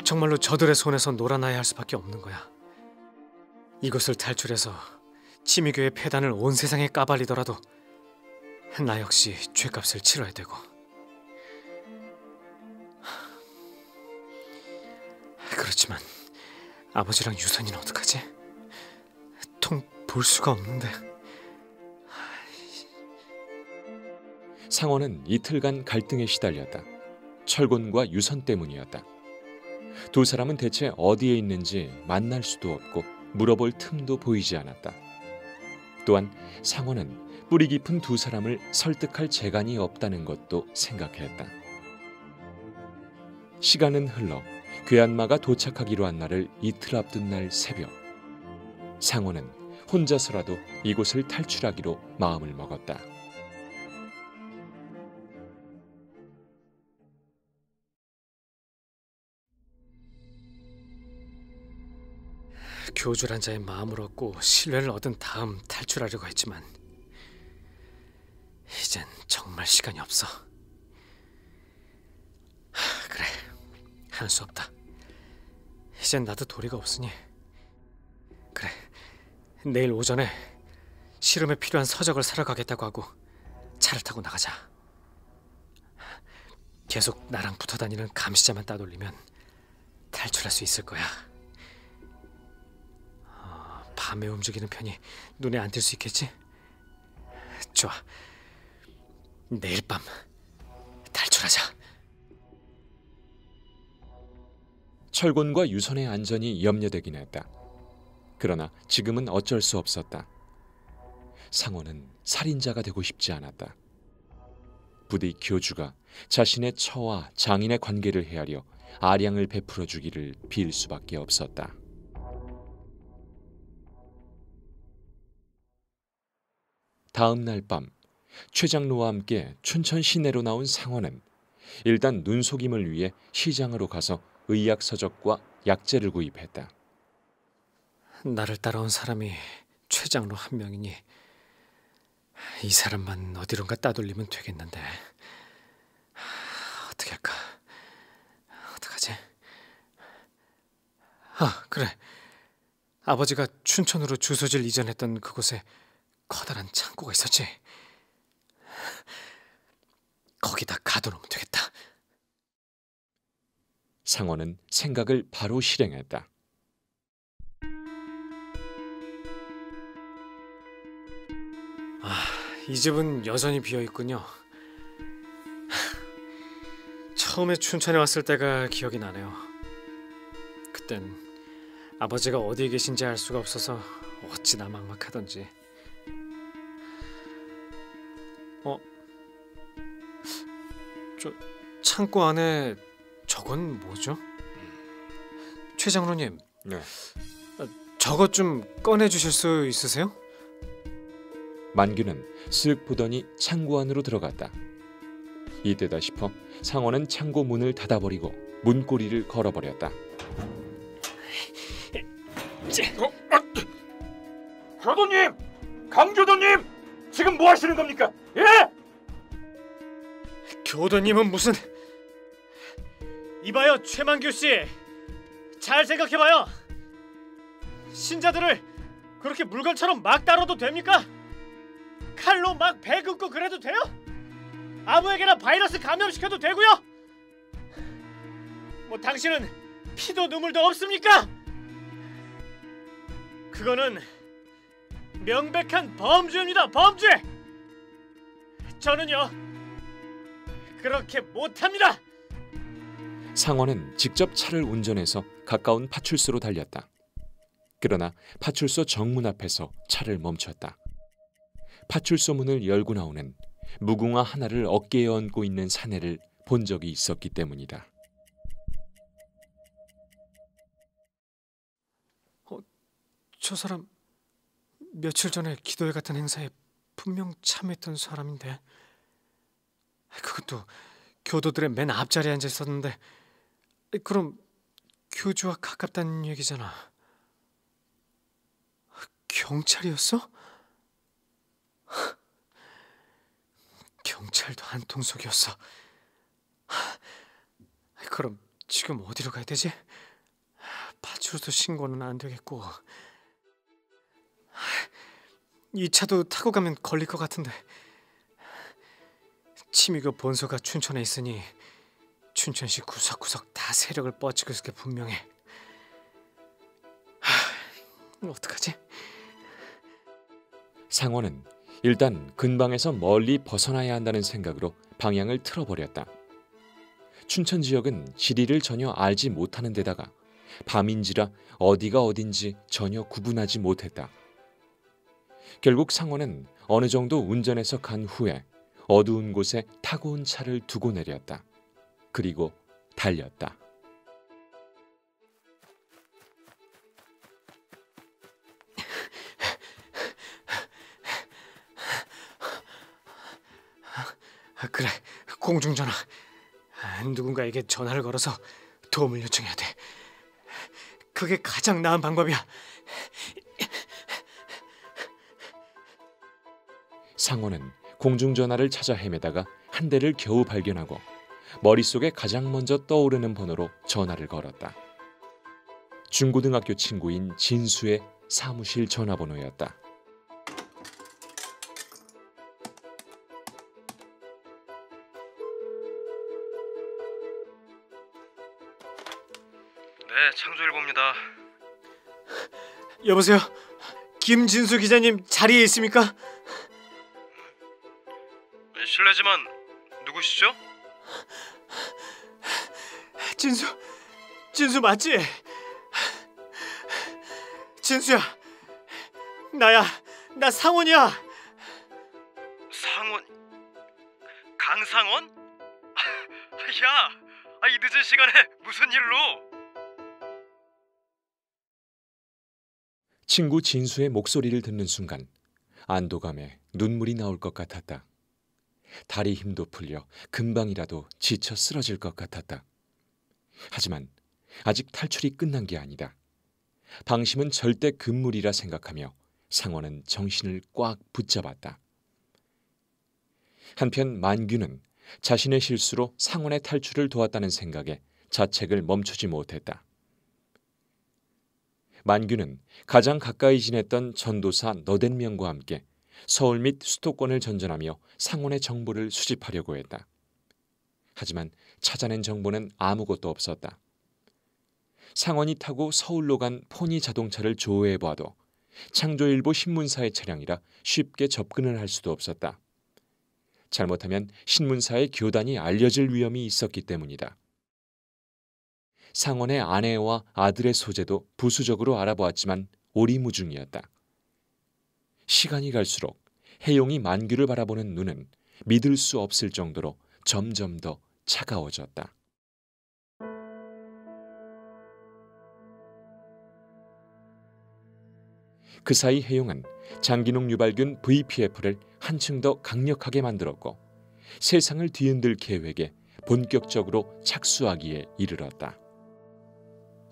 정말로 저들의 손에서 놀아나야 할 수밖에 없는 거야. 이곳을 탈출해서 치미교의 폐단을 온 세상에 까발리더라도 나 역시 죗값을 치러야 되고. 그렇지만 아버지랑 유선이는 어떡하지? 통 볼 수가 없는데. 상원은 이틀간 갈등에 시달렸다. 철곤과 유선 때문이었다. 두 사람은 대체 어디에 있는지 만날 수도 없고 물어볼 틈도 보이지 않았다. 또한 상원은 뿌리 깊은 두 사람을 설득할 재간이 없다는 것도 생각했다. 시간은 흘러 괴한마가 도착하기로 한 날을 이틀 앞둔 날 새벽, 상원은 혼자서라도 이곳을 탈출하기로 마음을 먹었다. 교주란 자의 마음을 얻고 신뢰를 얻은 다음 탈출하려고 했지만 이젠 정말 시간이 없어. 그래, 할 수 없다. 이젠 나도 도리가 없으니 그래, 내일 오전에 실험에 필요한 서적을 사러 가겠다고 하고 차를 타고 나가자. 계속 나랑 붙어 다니는 감시자만 따돌리면 탈출할 수 있을 거야. 밤에 움직이는 편이 눈에 안 띌 수 있겠지? 좋아, 내일 밤 탈출하자. 철곤과 유선의 안전이 염려되긴 했다. 그러나 지금은 어쩔 수 없었다. 상원은 살인자가 되고 싶지 않았다. 부디 교주가 자신의 처와 장인의 관계를 헤아려 아량을 베풀어 주기를 빌 수밖에 없었다. 다음 날 밤 최 장로와 함께 춘천 시내로 나온 상원은 일단 눈속임을 위해 시장으로 가서 의약 서적과 약재를 구입했다. 나를 따라온 사람이 최 장로 한 명이니 이 사람만 어디론가 따돌리면 되겠는데 어떻게 할까? 어떡하지? 아, 그래. 아버지가 춘천으로 주소지를 이전했던 그곳에 커다란 창고가 있었지. 거기다 가둬놓으면 되겠다. 상원은 생각을 바로 실행했다. 이 집은 여전히 비어있군요. 처음에 춘천에 왔을 때가 기억이 나네요. 그땐 아버지가 어디에 계신지 알 수가 없어서 어찌나 막막하던지. 저 창고 안에 저건 뭐죠? 최 장로님, 네. 저것 좀 꺼내주실 수 있으세요? 만규는 쓱 보더니 창고 안으로 들어갔다. 이때다 싶어 상원은 창고 문을 닫아버리고 문고리를 걸어버렸다. 교도님! 강교도님! 지금 뭐 하시는 겁니까? 예? 교도님은 무슨... 이봐요, 최만규 씨. 잘 생각해봐요. 신자들을 그렇게 물건처럼 막 다뤄도 됩니까? 칼로 막 배 긋고 그래도 돼요? 아무에게나 바이러스 감염시켜도 되고요? 뭐 당신은 피도 눈물도 없습니까? 그거는 명백한 범죄입니다, 범죄! 저는요, 그렇게 못합니다! 상원은 직접 차를 운전해서 가까운 파출소로 달렸다. 그러나 파출소 정문 앞에서 차를 멈췄다. 파출소 문을 열고 나오는 무궁화 하나를 어깨에 얹고 있는 사내를 본 적이 있었기 때문이다. 저 사람 며칠 전에 기도회 같은 행사에 분명 참여했던 사람인데, 그것도 교도들의 맨 앞자리에 앉아 있었는데, 그럼 교주와 가깝다는 얘기잖아. 경찰이었어? 경찰도 한통속이었어. 그럼 지금 어디로 가야 되지? 파출소 신고는 안 되겠고, 이 차도 타고 가면 걸릴 것 같은데. 치미교 본소가 춘천에 있으니 춘천시 구석구석 다 세력을 뻗치고 있을 게 분명해. 어떡하지? 상원은 일단 근방에서 멀리 벗어나야 한다는 생각으로 방향을 틀어버렸다. 춘천 지역은 지리를 전혀 알지 못하는 데다가 밤인지라 어디가 어딘지 전혀 구분하지 못했다. 결국 상원은 어느 정도 운전해서 간 후에 어두운 곳에 타고 온 차를 두고 내렸다. 그리고 달렸다. 그래, 공중전화. 누군가에게 전화를 걸어서 도움을 요청해야 돼. 그게 가장 나은 방법이야. 상원은 공중전화를 찾아 헤매다가 한 대를 겨우 발견하고 머릿속에 가장 먼저 떠오르는 번호로 전화를 걸었다. 중고등학교 친구인 진수의 사무실 전화번호였다. 네, 창조일보입니다. 여보세요? 김진수 기자님 자리에 있습니까? 실례지만 누구시죠? 진수 맞지? 진수야, 나야, 나 상원이야. 상원? 강상원? 야, 이 늦은 시간에 무슨 일로? 친구 진수의 목소리를 듣는 순간 안도감에 눈물이 나올 것 같았다. 다리 힘도 풀려 금방이라도 지쳐 쓰러질 것 같았다. 하지만 아직 탈출이 끝난 게 아니다. 방심은 절대 금물이라 생각하며 상원은 정신을 꽉 붙잡았다. 한편 만규는 자신의 실수로 상원의 탈출을 도왔다는 생각에 자책을 멈추지 못했다. 만규는 가장 가까이 지냈던 전도사 너댓명과 함께 서울 및 수도권을 전전하며 상원의 정보를 수집하려고 했다. 하지만 찾아낸 정보는 아무것도 없었다. 상원이 타고 서울로 간 포니 자동차를 조회해봐도 창조일보 신문사의 차량이라 쉽게 접근을 할 수도 없었다. 잘못하면 신문사의 교단이 알려질 위험이 있었기 때문이다. 상원의 아내와 아들의 소재도 부수적으로 알아보았지만 오리무중이었다. 시간이 갈수록 혜용이 만규를 바라보는 눈은 믿을 수 없을 정도로 점점 더 차가워졌다. 그 사이 혜용은 장기농 유발균 VPF를 한층 더 강력하게 만들었고 세상을 뒤흔들 계획에 본격적으로 착수하기에 이르렀다.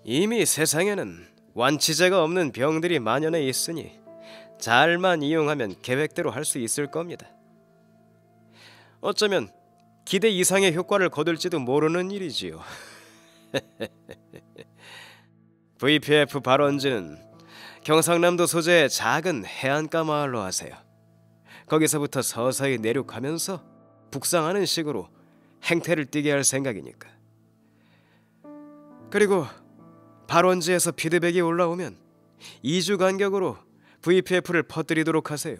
이미 세상에는 완치제가 없는 병들이 만연해 있으니 잘만 이용하면 계획대로 할 수 있을 겁니다. 어쩌면 기대 이상의 효과를 거둘지도 모르는 일이지요. VPF 발원지는 경상남도 소재의 작은 해안가 마을로 하세요. 거기서부터 서서히 내륙하면서 북상하는 식으로 행태를 띠게 할 생각이니까. 그리고 발원지에서 피드백이 올라오면 2주 간격으로 VPF를 퍼뜨리도록 하세요.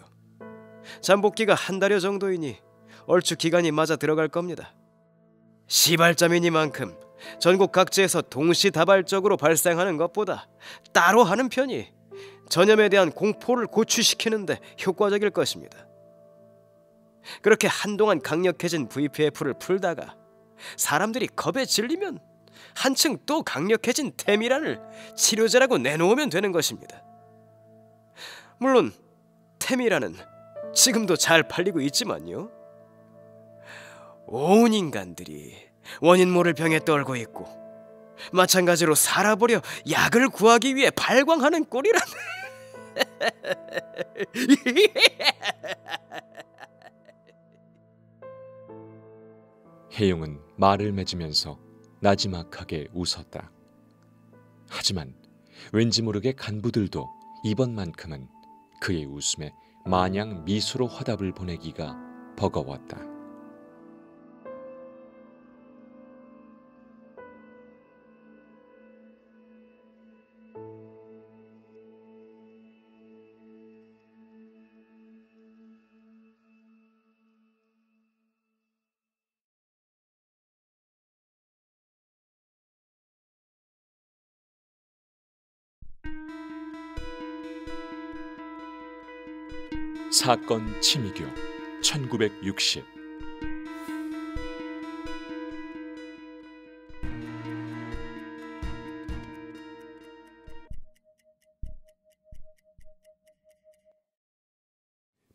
잠복기가 한 달여 정도이니 얼추 기간이 맞아 들어갈 겁니다. 시발점이니만큼 전국 각지에서 동시다발적으로 발생하는 것보다 따로 하는 편이 전염에 대한 공포를 고취시키는데 효과적일 것입니다. 그렇게 한동안 강력해진 VPF를 풀다가 사람들이 겁에 질리면 한층 또 강력해진 테미란을 치료제라고 내놓으면 되는 것입니다. 물론 테미란은 지금도 잘 팔리고 있지만요. 온 인간들이 원인 모를 병에 떨고 있고 마찬가지로 살아보려 약을 구하기 위해 발광하는 꼴이란. 혜용은 말을 맺으면서 나지막하게 웃었다. 하지만 왠지 모르게 간부들도 이번만큼은 그의 웃음에 마냥 미소로 화답을 보내기가 버거웠다. 사건 치미교 1960.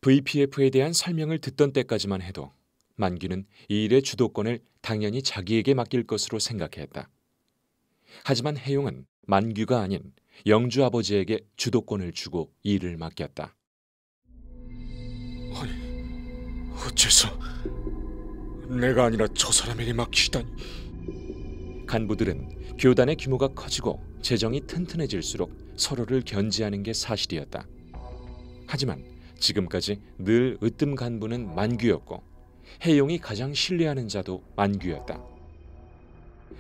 VPF에 대한 설명을 듣던 때까지만 해도 만규는 이 일의 주도권을 당연히 자기에게 맡길 것으로 생각했다. 하지만 혜용은 만규가 아닌 영주 아버지에게 주도권을 주고 일을 맡겼다. 아니, 어째서 내가 아니라 저 사람에게 맡기시다니. 간부들은 교단의 규모가 커지고 재정이 튼튼해질수록 서로를 견제하는 게 사실이었다. 하지만 지금까지 늘 으뜸 간부는 만규였고 혜용이 가장 신뢰하는 자도 만규였다.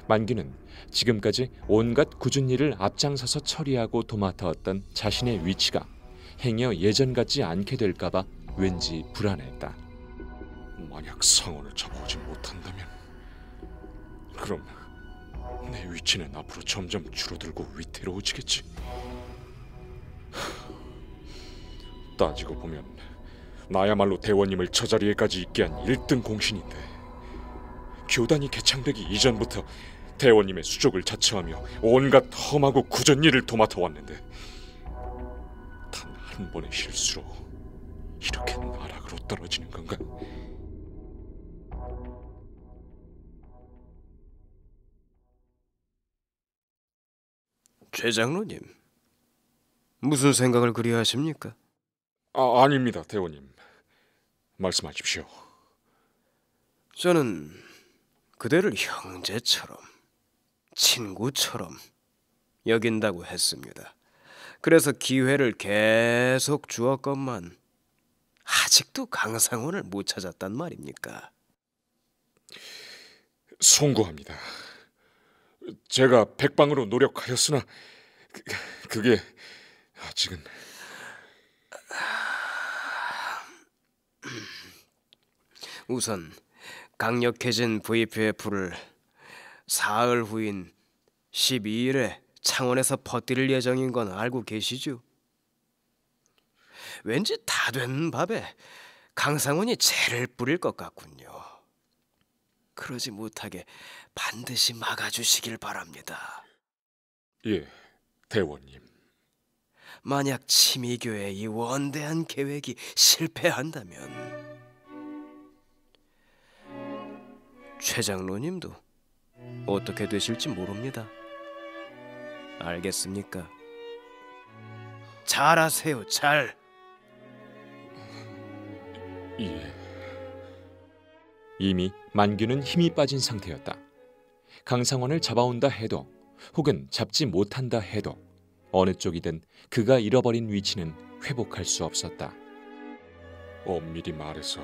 만규는 지금까지 온갖 굳은 일을 앞장서서 처리하고 도맡아왔던 자신의 위치가 행여 예전 같지 않게 될까봐 왠지 불안했다. 만약 상원을 잡아오지 못한다면 그럼 내 위치는 앞으로 점점 줄어들고 위태로워지겠지. 따지고 보면 나야말로 대원님을 저 자리에까지 있게 한 1등 공신인데 교단이 개창되기 이전부터 대원님의 수족을 자처하며 온갖 험하고 굳은 일을 도맡아왔는데 단 한 번의 실수로 이렇게 나락으로 떨어지는 건가? 최 장로님, 무슨 생각을 그리 하십니까? 아닙니다, 대원님. 말씀하십시오. 저는 그대를 형제처럼, 친구처럼 여긴다고 했습니다. 그래서 기회를 계속 주었건만 아직도 강상원을 못 찾았단 말입니까? 송구합니다. 제가 백방으로 노력하였으나 그게 아직은... 우선 강력해진 VPF를 사흘 후인 12일에 창원에서 퍼뜨릴 예정인 건 알고 계시죠? 왠지 다 된 밥에 강상원이 재를 뿌릴 것 같군요. 그러지 못하게 반드시 막아주시길 바랍니다. 예, 대원님. 만약 치미교의 이 원대한 계획이 실패한다면 최 장로님도 어떻게 되실지 모릅니다. 알겠습니까? 잘하세요, 잘. 예. 이미 만규는 힘이 빠진 상태였다. 강상원을 잡아온다 해도 혹은 잡지 못한다 해도 어느 쪽이든 그가 잃어버린 위치는 회복할 수 없었다. 엄밀히 말해서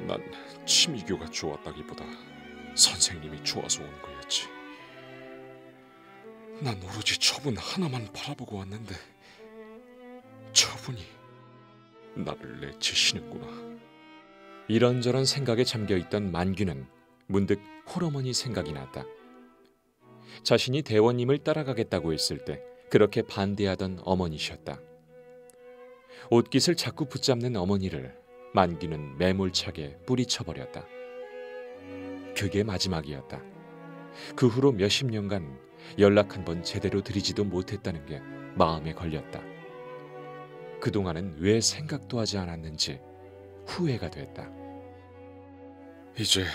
난 치미교가 좋았다기보다 선생님이 좋아서 온 거였지. 난 오로지 저분 하나만 바라보고 왔는데 저분이 나를 내치시는구나. 이런저런 생각에 잠겨있던 만규는 문득 홀어머니 생각이 났다. 자신이 대원님을 따라가겠다고 했을 때 그렇게 반대하던 어머니셨다. 옷깃을 자꾸 붙잡는 어머니를 만규는 매몰차게 뿌리쳐버렸다. 그게 마지막이었다. 그 후로 몇십 년간 연락 한 번 제대로 드리지도 못했다는 게 마음에 걸렸다. 그동안은 왜 생각도 하지 않았는지 후회가 됐다. 이제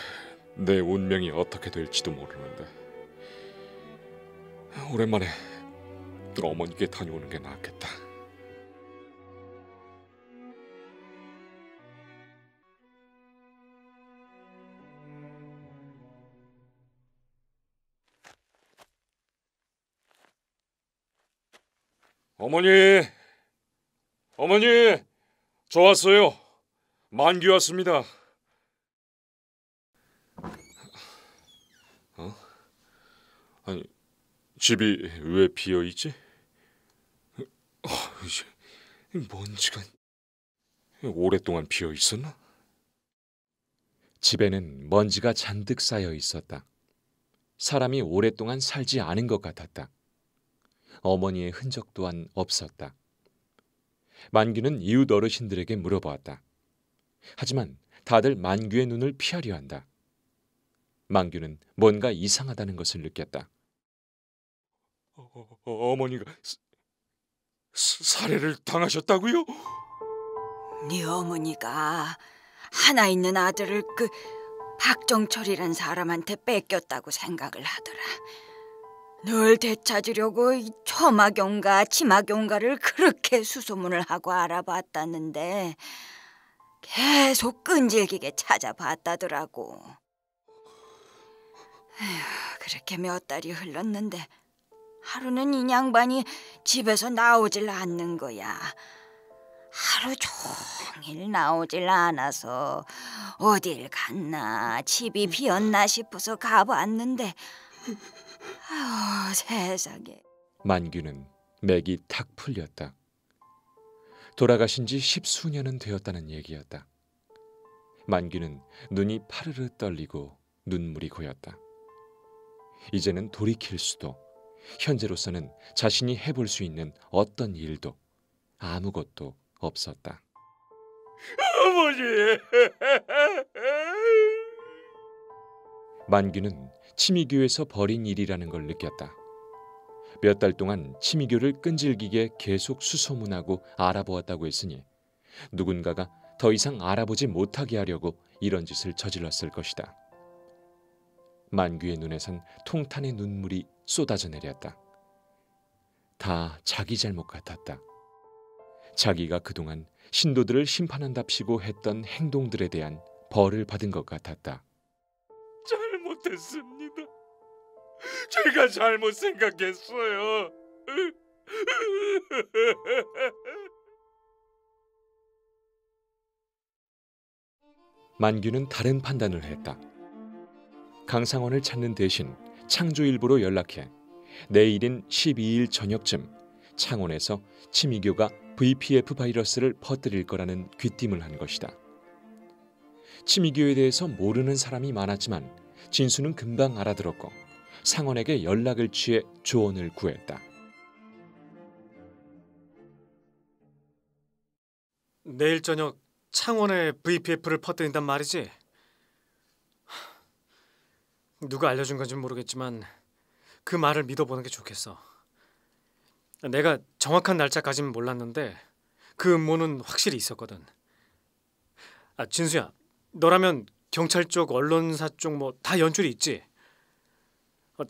내 운명이 어떻게 될지도 모르는데 오랜만에 어머니께 다녀오는 게 낫겠다. 어머니, 어머니, 저 왔어요. 만규 왔습니다. 아니, 집이 왜 비어 있지? 먼지가 오랫동안 비어 있었나? 집에는 먼지가 잔뜩 쌓여 있었다. 사람이 오랫동안 살지 않은 것 같았다. 어머니의 흔적 또한 없었다. 만규는 이웃 어르신들에게 물어보았다. 하지만 다들 만규의 눈을 피하려 한다. 만규는 뭔가 이상하다는 것을 느꼈다. 어머니가 살해를 당하셨다고요? 네 어머니가 하나 있는 아들을 그 박정철이란 사람한테 뺏겼다고 생각을 하더라. 널 되찾으려고 이 처마경가 치마경가를 그렇게 수소문을 하고 알아봤다는데 계속 끈질기게 찾아봤다더라고. 에휴, 그렇게 몇 달이 흘렀는데 하루는 이 양반이 집에서 나오질 않는 거야. 하루 종일 나오질 않아서 어딜 갔나 집이 비었나 싶어서 가봤는데 아유, 세상에. 만규는 맥이 탁 풀렸다. 돌아가신 지 10수년은 되었다는 얘기였다. 만규는 눈이 파르르 떨리고 눈물이 고였다. 이제는 돌이킬 수도, 현재로서는 자신이 해볼 수 있는 어떤 일도 아무것도 없었다. 어머니! 만규는 치미교에서 벌인 일이라는 걸 느꼈다. 몇 달 동안 치미교를 끈질기게 계속 수소문하고 알아보았다고 했으니 누군가가 더 이상 알아보지 못하게 하려고 이런 짓을 저질렀을 것이다. 만규의 눈에선 통탄의 눈물이 쏟아져 내렸다. 다 자기 잘못 같았다. 자기가 그동안 신도들을 심판한답시고 했던 행동들에 대한 벌을 받은 것 같았다. 잘못했습니다. 제가 잘못 생각했어요. 만규는 다른 판단을 했다. 강상원을 찾는 대신 창조일보로 연락해 내일인 12일 저녁쯤 창원에서 치미교가 VPF 바이러스를 퍼뜨릴 거라는 귀띔을 한 것이다. 치미교에 대해서 모르는 사람이 많았지만 진수는 금방 알아들었고 상원에게 연락을 취해 조언을 구했다. 내일 저녁 창원에 VPF를 퍼뜨린단 말이지? 누가 알려준 건지 모르겠지만 그 말을 믿어보는 게 좋겠어. 내가 정확한 날짜까지는 몰랐는데 그 음모는 확실히 있었거든. 진수야, 너라면 경찰 쪽, 언론사 쪽 뭐 다 연줄이 있지?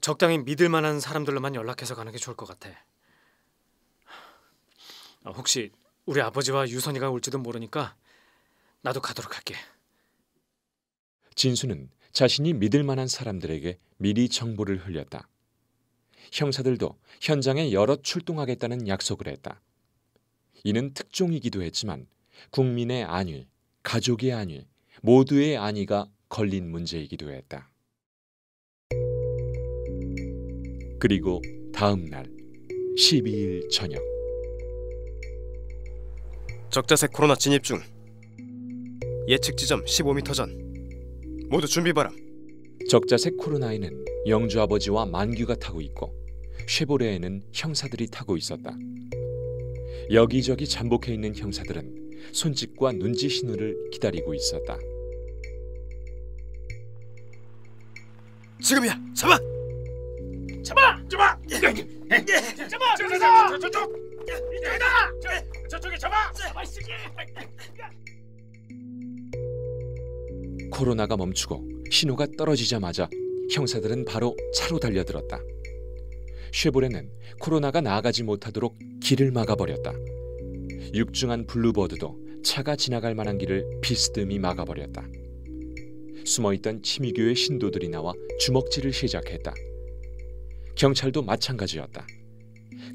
적당히 믿을 만한 사람들로만 연락해서 가는 게 좋을 것 같아. 혹시 우리 아버지와 유선이가 올지도 모르니까 나도 가도록 할게. 진수는 자신이 믿을 만한 사람들에게 미리 정보를 흘렸다. 형사들도 현장에 여러 출동하겠다는 약속을 했다. 이는 특종이기도 했지만 국민의 안위, 가족의 안위, 모두의 안위가 걸린 문제이기도 했다. 그리고 다음 날 12일 저녁, 적자색 코로나 진입 중. 예측 지점 15m 전. 모두 준비 바람. 적자색 코로나에는 영주 아버지와 만규가 타고 있고 쉐보레에는 형사들이 타고 있었다. 여기저기 잠복해 있는 형사들은 손짓과 눈짓 신호를 기다리고 있었다. 지금이야. 잡아. 잡아! 잡아! 잡아! 저쪽! 이쪽이다! 저쪽에 잡아! 잡아! 코로나가 멈추고 신호가 떨어지자마자 형사들은 바로 차로 달려들었다. 쉐보레는 코로나가 나아가지 못하도록 길을 막아버렸다. 육중한 블루버드도 차가 지나갈 만한 길을 비스듬히 막아버렸다. 숨어있던 치미교의 신도들이 나와 주먹질을 시작했다. 경찰도 마찬가지였다.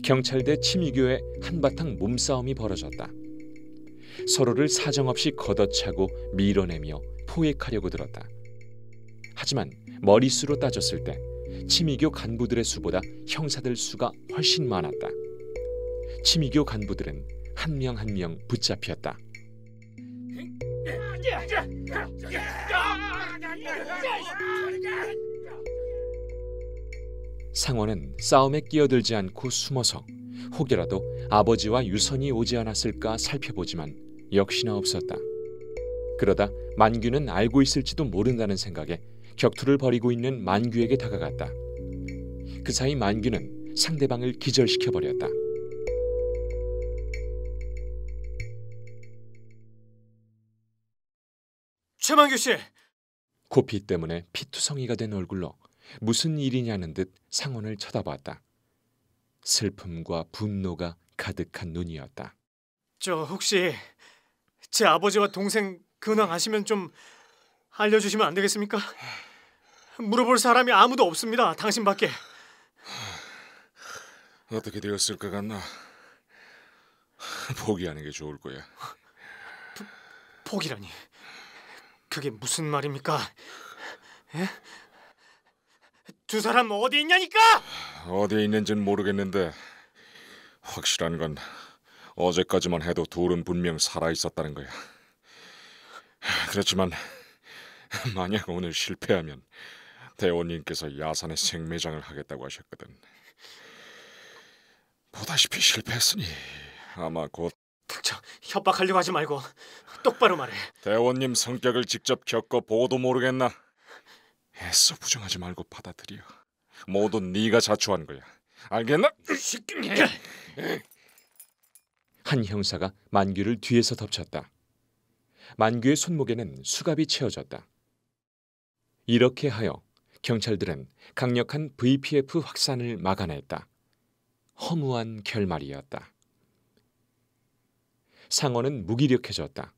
경찰 대 치미교의 한바탕 몸싸움이 벌어졌다. 서로를 사정없이 걷어차고 밀어내며 포획하려고 들었다. 하지만 머릿수로 따졌을 때 치미교 간부들의 수보다 형사들 수가 훨씬 많았다. 치미교 간부들은 한 명 한 명 붙잡혔다. 상원은 싸움에 끼어들지 않고 숨어서 혹여라도 아버지와 유선이 오지 않았을까 살펴보지만 역시나 없었다. 그러다 만규는 알고 있을지도 모른다는 생각에 격투를 벌이고 있는 만규에게 다가갔다. 그 사이 만규는 상대방을 기절시켜버렸다. 최만규 씨! 코피 때문에 피투성이가 된 얼굴로 무슨 일이냐는 듯 상원을 쳐다봤다. 슬픔과 분노가 가득한 눈이었다. 저 혹시 제 아버지와 동생 근황 아시면 좀 알려주시면 안 되겠습니까? 물어볼 사람이 아무도 없습니다. 당신밖에. 어떻게 되었을 것 같나? 포기하는 게 좋을 거야. 포기라니. 그게 무슨 말입니까? 에? 두 사람 어디 있냐니까? 어디에 있는지는 모르겠는데 확실한 건 어제까지만 해도 둘은 분명 살아있었다는 거야. 그렇지만 만약 오늘 실패하면 대원님께서 야산에 생매장을 하겠다고 하셨거든. 보다시피 실패했으니 아마 곧... 닥쳐, 협박하려고 하지 말고 똑바로 말해. 대원님 성격을 직접 겪어보고도 모르겠나? 애써 부정하지 말고 받아들여. 모두 네가 자초한 거야. 알겠나? 한 형사가 만규를 뒤에서 덮쳤다. 만규의 손목에는 수갑이 채워졌다. 이렇게 하여 경찰들은 강력한 VPF 확산을 막아냈다. 허무한 결말이었다. 상원은 무기력해졌다.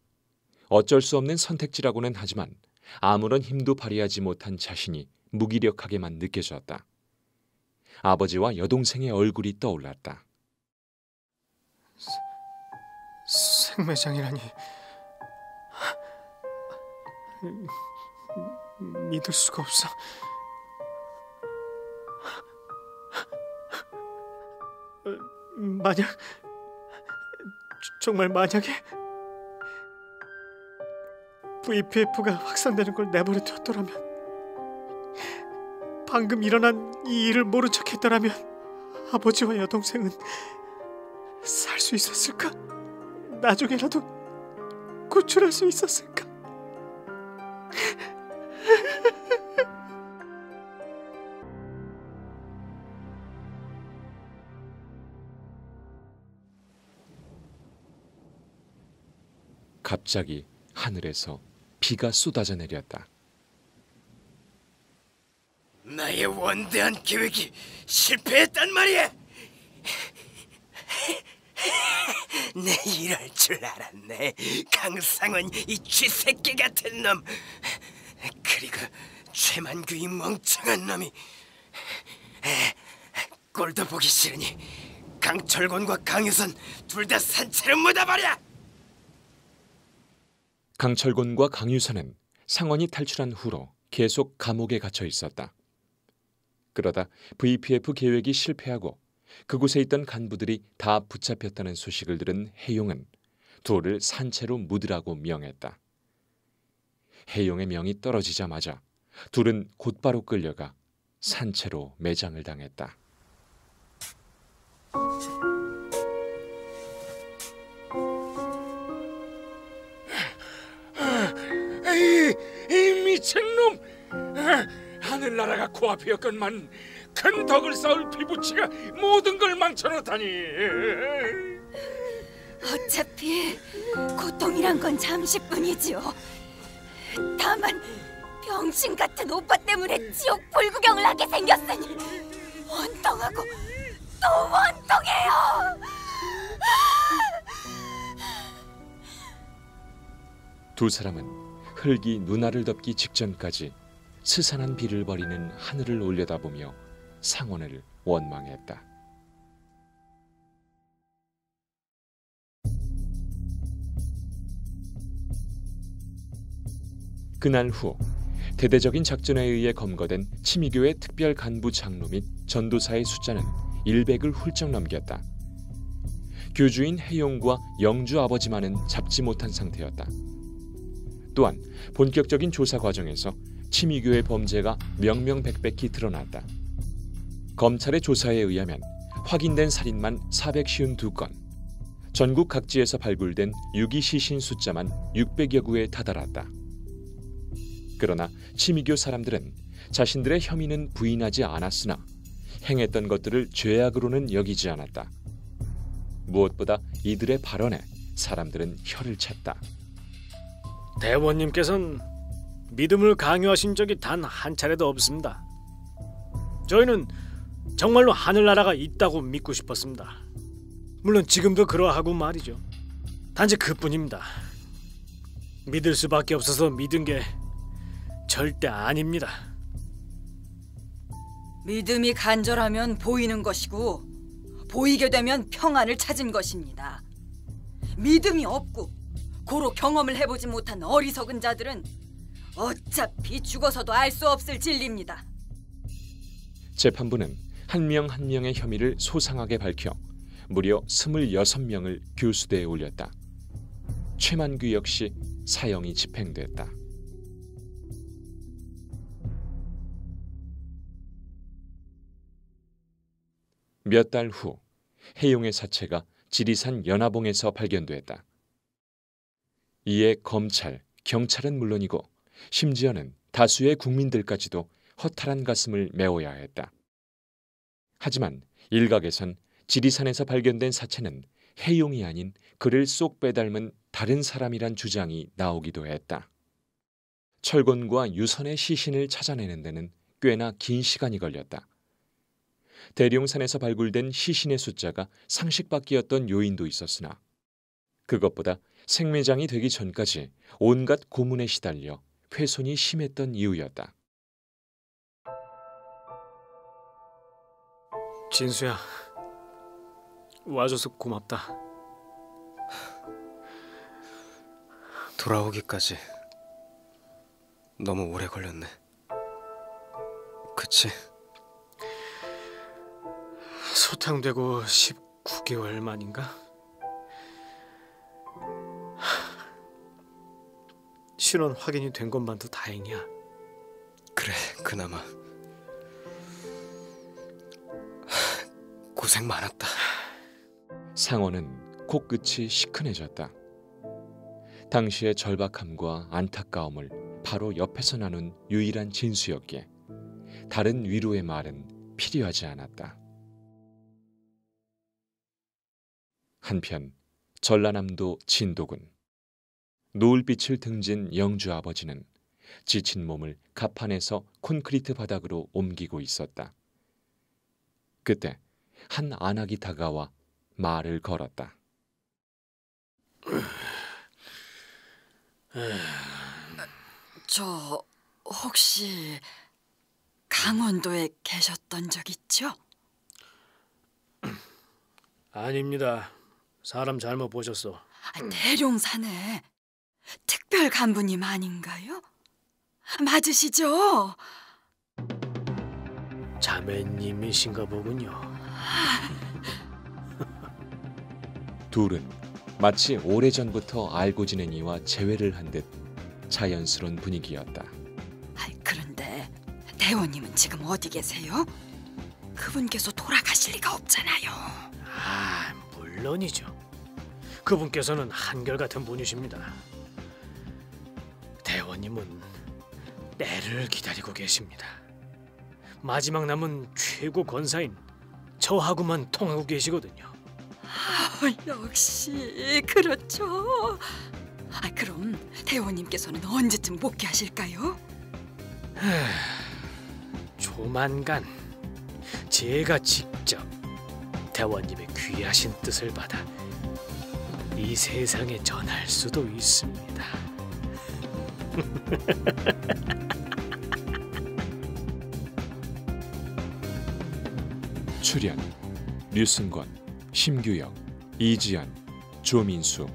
어쩔 수 없는 선택지라고는 하지만 아무런 힘도 발휘하지 못한 자신이 무기력하게만 느껴졌다. 아버지와 여동생의 얼굴이 떠올랐다. 생매장이라니 믿을 수가 없어. 만약 정말 만약에 VPF가 확산되는 걸 내버려 뒀더라면, 방금 일어난 이 일을 모른 척했더라면 아버지와 여동생은 살 수 있었을까? 나중에라도 구출할 수 있었을까? 갑자기 하늘에서 비가 쏟아져 내렸다. 나의 원대한 계획이 실패했단 말이야. 내 이럴 줄 알았네. 강상원 이 쥐새끼 같은 놈. 그리고 최만규 이 멍청한 놈이. 꼴도 보기 싫으니 강철곤과 강유선 둘 다 산채로 묻어버려. 강철곤과 강유선은 상원이 탈출한 후로 계속 감옥에 갇혀 있었다. 그러다 VPF 계획이 실패하고 그곳에 있던 간부들이 다 붙잡혔다는 소식을 들은 해용은 둘을 산채로 묻으라고 명했다. 해용의 명이 떨어지자마자 둘은 곧바로 끌려가 산채로 매장을 당했다. 이 미친놈! 하늘나라가 코앞이었건만 큰 덕을 쌓을 피부치가 모든 걸 망쳐놓다니. 어차피 고통이란 건 잠시뿐이지요. 다만 병신 같은 오빠 때문에 지옥 불구경을 하게 생겼으니 원통하고 또 원통해요. 두 사람은 흙이 눈알을 덮기 직전까지 스산한 비를 버리는 하늘을 올려다보며 상원을 원망했다. 그날 후 대대적인 작전에 의해 검거된 치미교의 특별 간부 장로 및 전도사의 숫자는 100을 훌쩍 넘겼다. 교주인 해용과 영주 아버지만은 잡지 못한 상태였다. 또한 본격적인 조사 과정에서 치미교의 범죄가 명명백백히 드러났다. 검찰의 조사에 의하면 확인된 살인만 452건, 전국 각지에서 발굴된 유기 시신 숫자만 600여 구에 다다랐다. 그러나 치미교 사람들은 자신들의 혐의는 부인하지 않았으나 행했던 것들을 죄악으로는 여기지 않았다. 무엇보다 이들의 발언에 사람들은 혀를 찼다. 대원님께서는 믿음을 강요하신 적이 단 한 차례도 없습니다. 저희는 정말로 하늘나라가 있다고 믿고 싶었습니다. 물론 지금도 그러하고 말이죠. 단지 그뿐입니다. 믿을 수밖에 없어서 믿은 게 절대 아닙니다. 믿음이 간절하면 보이는 것이고 보이게 되면 평안을 찾은 것입니다. 믿음이 없고 고로 경험을 해보지 못한 어리석은 자들은 어차피 죽어서도 알 수 없을 진리입니다. 재판부는 한 명 한 명의 혐의를 소상하게 밝혀 무려 26명을 교수대에 올렸다. 최만규 역시 사형이 집행됐다. 몇 달 후 해용의 사체가 지리산 연화봉에서 발견됐다. 이에 검찰, 경찰은 물론이고 심지어는 다수의 국민들까지도 허탈한 가슴을 메워야 했다. 하지만 일각에선 지리산에서 발견된 사체는 해용이 아닌 그를 쏙 빼닮은 다른 사람이란 주장이 나오기도 했다. 철곤과 유선의 시신을 찾아내는 데는 꽤나 긴 시간이 걸렸다. 대룡산에서 발굴된 시신의 숫자가 상식밖이었던 요인도 있었으나 그것보다 생매장이 되기 전까지 온갖 고문에 시달려 훼손이 심했던 이유였다. 진수야, 와줘서 고맙다. 돌아오기까지 너무 오래 걸렸네. 그치? 소탕되고 19개월 만인가? 신원 확인이 된 것만도 다행이야. 그래, 그나마. 고생 많았다. 상어는 코끝이 시큰해졌다. 당시의 절박함과 안타까움을 바로 옆에서 나눈 유일한 진수였기에 다른 위로의 말은 필요하지 않았다. 한편 전라남도 진도군. 노을빛을 등진 영주 아버지는 지친 몸을 갑판에서 콘크리트 바닥으로 옮기고 있었다. 그때 한 안악이 다가와 말을 걸었다. 저 혹시 강원도에 계셨던 적 있죠? 아닙니다. 사람 잘못 보셨어. 대룡산에 특별 간부님 아닌가요? 맞으시죠? 자매님이신가 보군요. 둘은 마치 오래전부터 알고 지낸 이와 재회를 한 듯 자연스러운 분위기였다. 그런데 대원님은 지금 어디 계세요? 그분께서 돌아가실 리가 없잖아요. 물론이죠. 그분께서는 한결같은 분이십니다. 대원님은 때를 기다리고 계십니다. 마지막 남은 최고 권사인 저하고만 통하고 계시거든요. 역시 그렇죠. 그럼 대원님께서는 언제쯤 복귀하실까요? 조만간 제가 직접 대원님의 귀하신 뜻을 받아 이 세상에 전할 수도 있습니다. 출연 류승권, 심규영, 이지연, 조민수.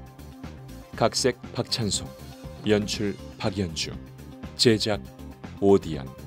각색 박찬송, 연출 박연주, 제작 오디언.